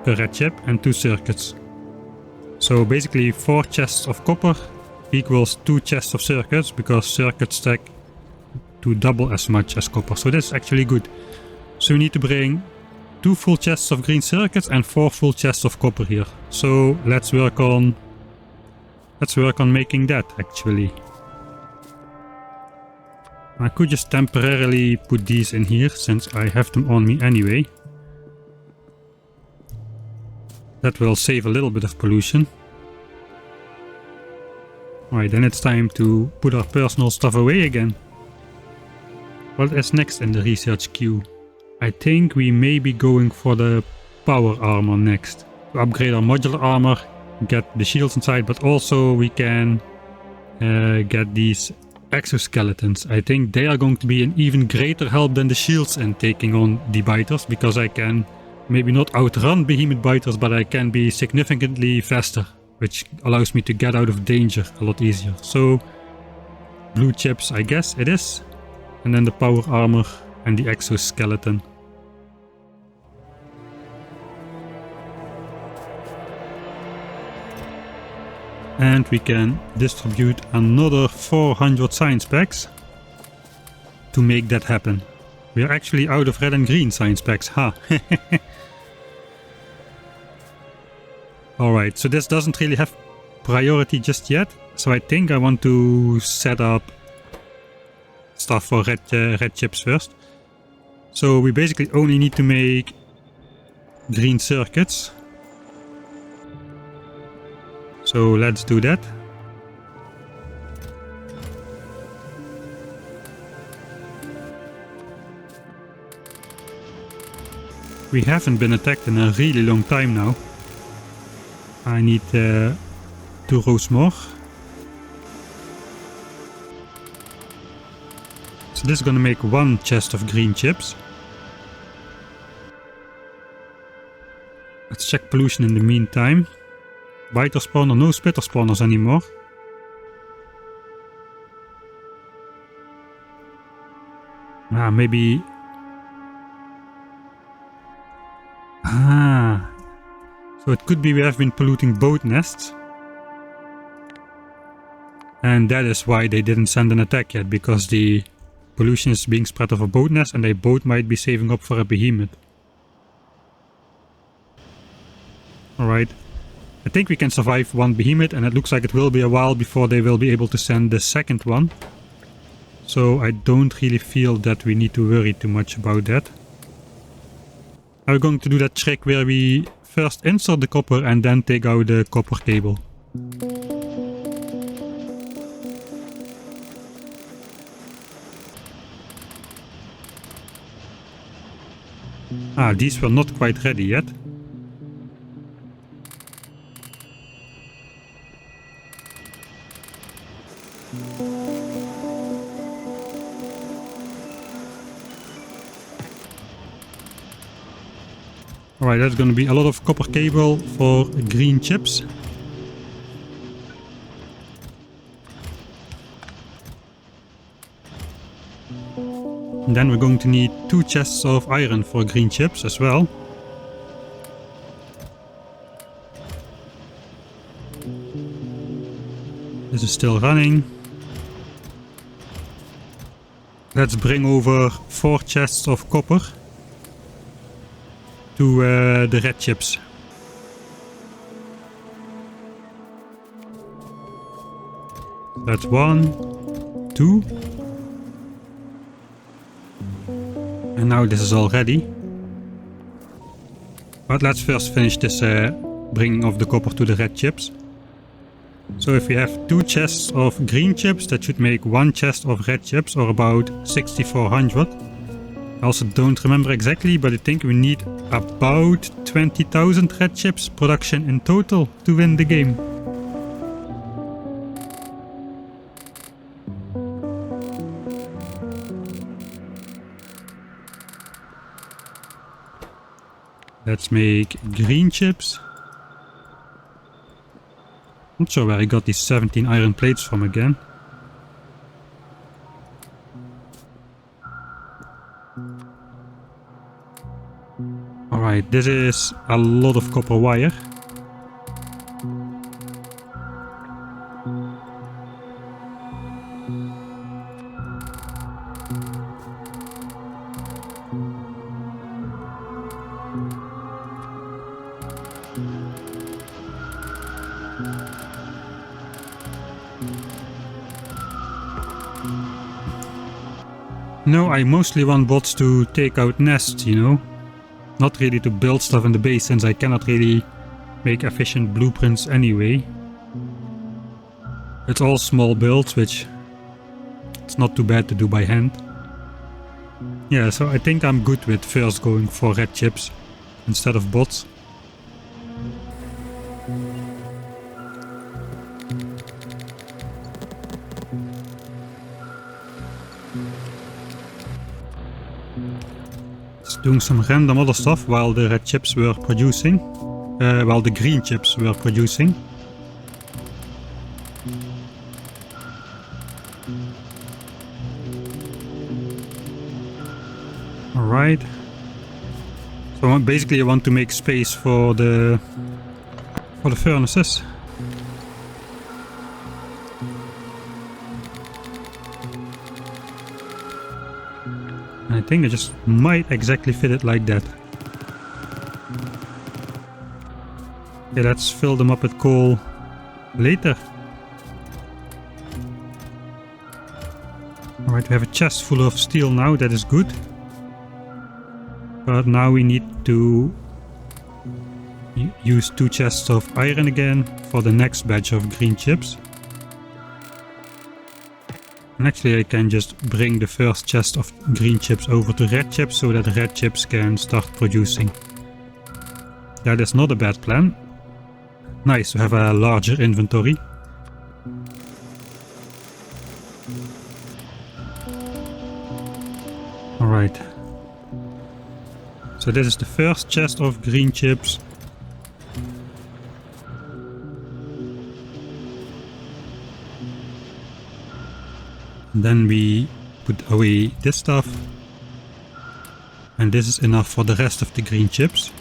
per red chip and 2 circuits. So basically 4 chests of copper equals 2 chests of circuits, because circuits stack to double as much as copper. So that's actually good. So we need to bring 2 full chests of green circuits and 4 full chests of copper here. So let's work on making that actually. I could just temporarily put these in here since I have them on me anyway. That will save a little bit of pollution. Alright, then it's time to put our personal stuff away again. What is next in the research queue? I think we may be going for the power armor next. To upgrade our modular armor, get the shields inside, but also we can get these exoskeletons. I think they are going to be an even greater help than the shields in taking on the biters, because I can maybe not outrun behemoth biters, but I can be significantly faster, which allows me to get out of danger a lot easier. So blue chips, I guess it is, and then the power armor and the exoskeleton. And we can distribute another 400 science packs to make that happen. We are actually out of red and green science packs, huh? Alright, so this doesn't really have priority just yet, so I think I want to set up stuff for red chips first. So we basically only need to make green circuits. So let's do that. We haven't been attacked in a really long time now. I need 2 rows more. So this is gonna make 1 chest of green chips. Let's check pollution in the meantime. Biter spawner, no spitter spawners anymore. Maybe... So it could be we have been polluting boat nests. And that is why they didn't send an attack yet, because the pollution is being spread over boat nests and they both might be saving up for a behemoth. Alright. I think we can survive 1 behemoth, and it looks like it will be a while before they will be able to send the second one. So I don't really feel that we need to worry too much about that. Now we're going to do that trick where we first insert the copper and then take out the copper cable. These were not quite ready yet. Alright, that's going to be a lot of copper cable for green chips. And then we're going to need 2 chests of iron for green chips as well. This is still running. Let's bring over 4 chests of copper to the red chips. That's 1, 2. And now this is all ready. But let's first finish this bringing of the copper to the red chips. So if we have 2 chests of green chips, that should make 1 chest of red chips, or about 6400. I also don't remember exactly, but I think we need about 20,000 red chips production in total to win the game. Let's make green chips. Not sure where I got these 17 iron plates from again. Alright, this is a lot of copper wire. No, I mostly want bots to take out nests, you know. Not really to build stuff in the base, since I cannot really make efficient blueprints anyway. It's all small builds, which it's not too bad to do by hand. Yeah, so I think I'm good with first going for red chips instead of bots. Just doing some random other stuff while the red chips were producing, while the green chips were producing. Alright. So basically I want to make space for the furnaces. I think I just might exactly fit it like that. Okay, let's fill them up with coal later. Alright, we have a chest full of steel now, that is good. But now we need to use 2 chests of iron again for the next batch of green chips. And actually I can just bring the first chest of green chips over to red chips so that red chips can start producing. That is not a bad plan. Nice to have a larger inventory. Alright. So this is the first chest of green chips. And then we put away this stuff. And this is enough for the rest of the green chips.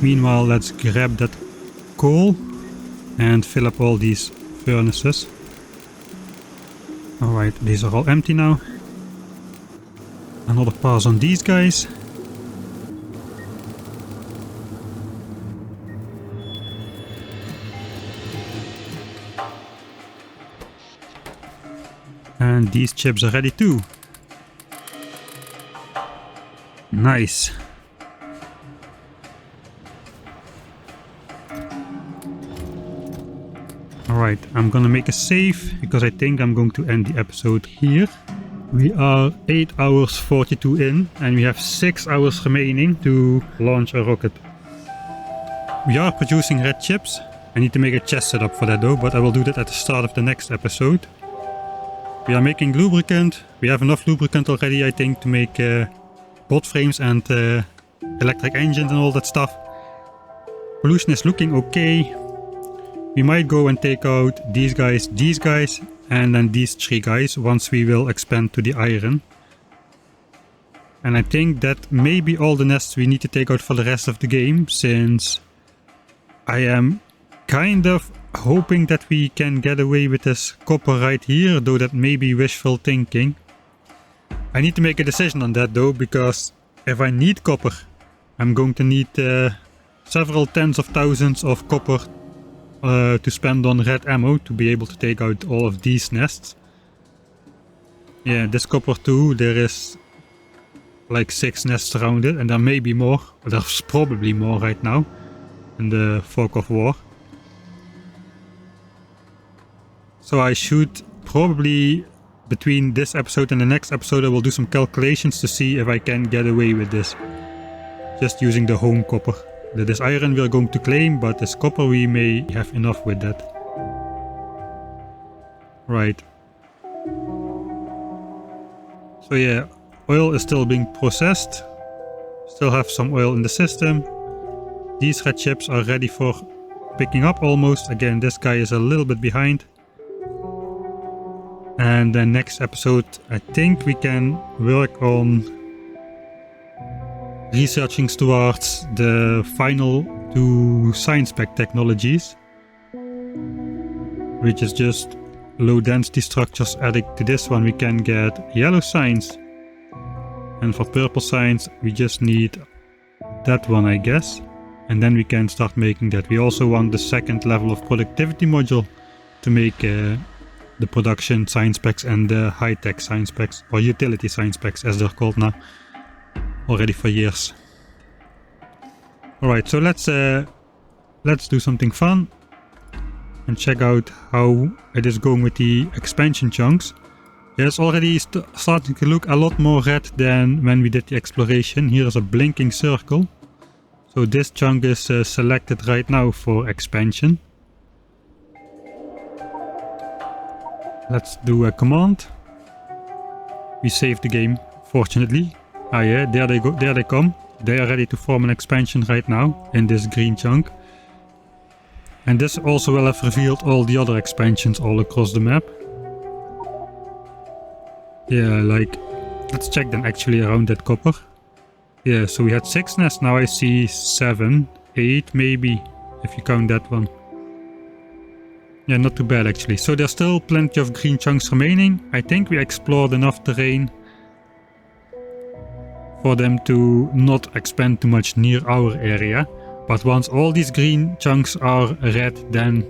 Meanwhile, let's grab that coal and fill up all these furnaces. Alright, these are all empty now. Another pass on these guys. And these chips are ready too. Nice. Alright, I'm gonna make a save because I think I'm going to end the episode here. We are 8 hours 42 in and we have 6 hours remaining to launch a rocket. We are producing red chips. I need to make a chest setup for that though, but I will do that at the start of the next episode. We are making lubricant. We have enough lubricant already, I think, to make bot frames and electric engines and all that stuff. Pollution is looking okay. We might go and take out these guys, and then these 3 guys once we will expand to the iron. And I think that may be all the nests we need to take out for the rest of the game, since I am kind of hoping that we can get away with this copper right here, though that may be wishful thinking. I need to make a decision on that though, because if I need copper, I'm going to need several tens of thousands of copper to spend on red ammo to be able to take out all of these nests. Yeah, this copper too, there is like 6 nests around it, and there may be more, but there's probably more right now in the fog of war. So I should probably, between this episode and the next episode, I will do some calculations to see if I can get away with this. Just using the home copper. This iron we are going to claim, but this copper we may have enough with that. Right. So yeah, oil is still being processed. Still have some oil in the system. These red chips are ready for picking up almost. Again, this guy is a little bit behind. And the next episode, I think we can work on researching towards the final 2 science pack technologies, which is just low density structures. Adding to this one we can get yellow science, and for purple science we just need that one, I guess, and then we can start making that. We also want the 2nd level of productivity module to make the production science packs and the high-tech science packs, or utility science packs as they're called now, already for years. Alright, so let's do something fun and check out how it is going with the expansion chunks. Yeah, it's already starting to look a lot more red than when we did the exploration. Here is a blinking circle. So this chunk is selected right now for expansion. Let's do a command. We saved the game, fortunately. Ah yeah, there they go, there they come. They are ready to form an expansion right now in this green chunk. And this also will have revealed all the other expansions all across the map. Yeah, like, let's check them actually around that copper. Yeah, so we had 6 nests, now I see 7, 8 maybe, if you count that one. Yeah, not too bad actually. So there's still plenty of green chunks remaining. I think we explored enough terrain for them to not expand too much near our area. But once all these green chunks are red, then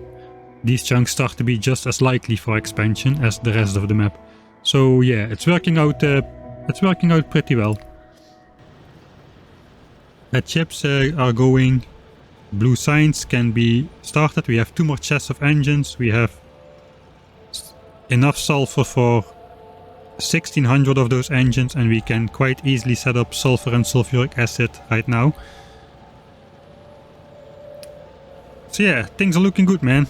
these chunks start to be just as likely for expansion as the rest of the map. So yeah, it's working out pretty well. The chips are going. Blue signs can be started. We have 2 more chests of engines. We have enough sulfur for 1600 of those engines, and we can quite easily set up sulfur and sulfuric acid right now. So yeah, things are looking good, man.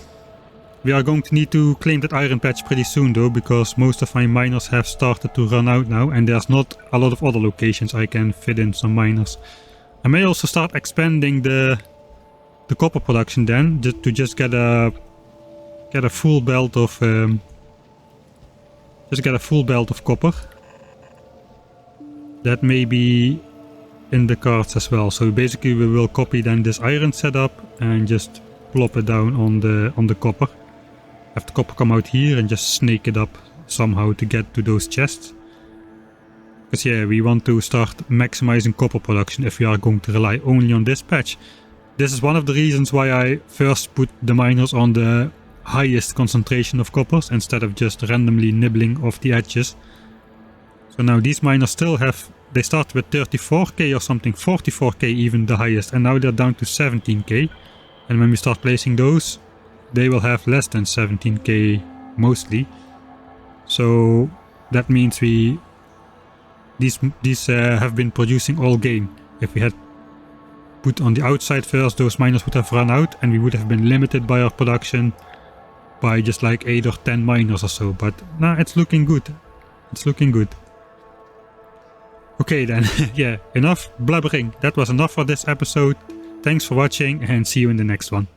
We are going to need to claim that iron patch pretty soon though, because most of my miners have started to run out now, and there's not a lot of other locations I can fit in some miners. I may also start expanding the copper production then, just get a full belt of copper. That may be in the cards as well. So basically we will copy then this iron setup and just plop it down on the copper. Have the copper come out here and just snake it up somehow to get to those chests. Because yeah, we want to start maximizing copper production if we are going to rely only on this patch. This is one of the reasons why I first put the miners on the highest concentration of coppers instead of just randomly nibbling off the edges. So now these miners still have, they start with 34k or something, 44k even the highest, and now they're down to 17k. And when we start placing those, they will have less than 17k mostly. So that means these have been producing all game. If we had put on the outside first, those miners would have run out and we would have been limited by our production by just like 8 or 10 miners or so. But nah, it's looking good. It's looking good. Okay then, yeah, enough blabbering. That was enough for this episode. Thanks for watching and see you in the next one.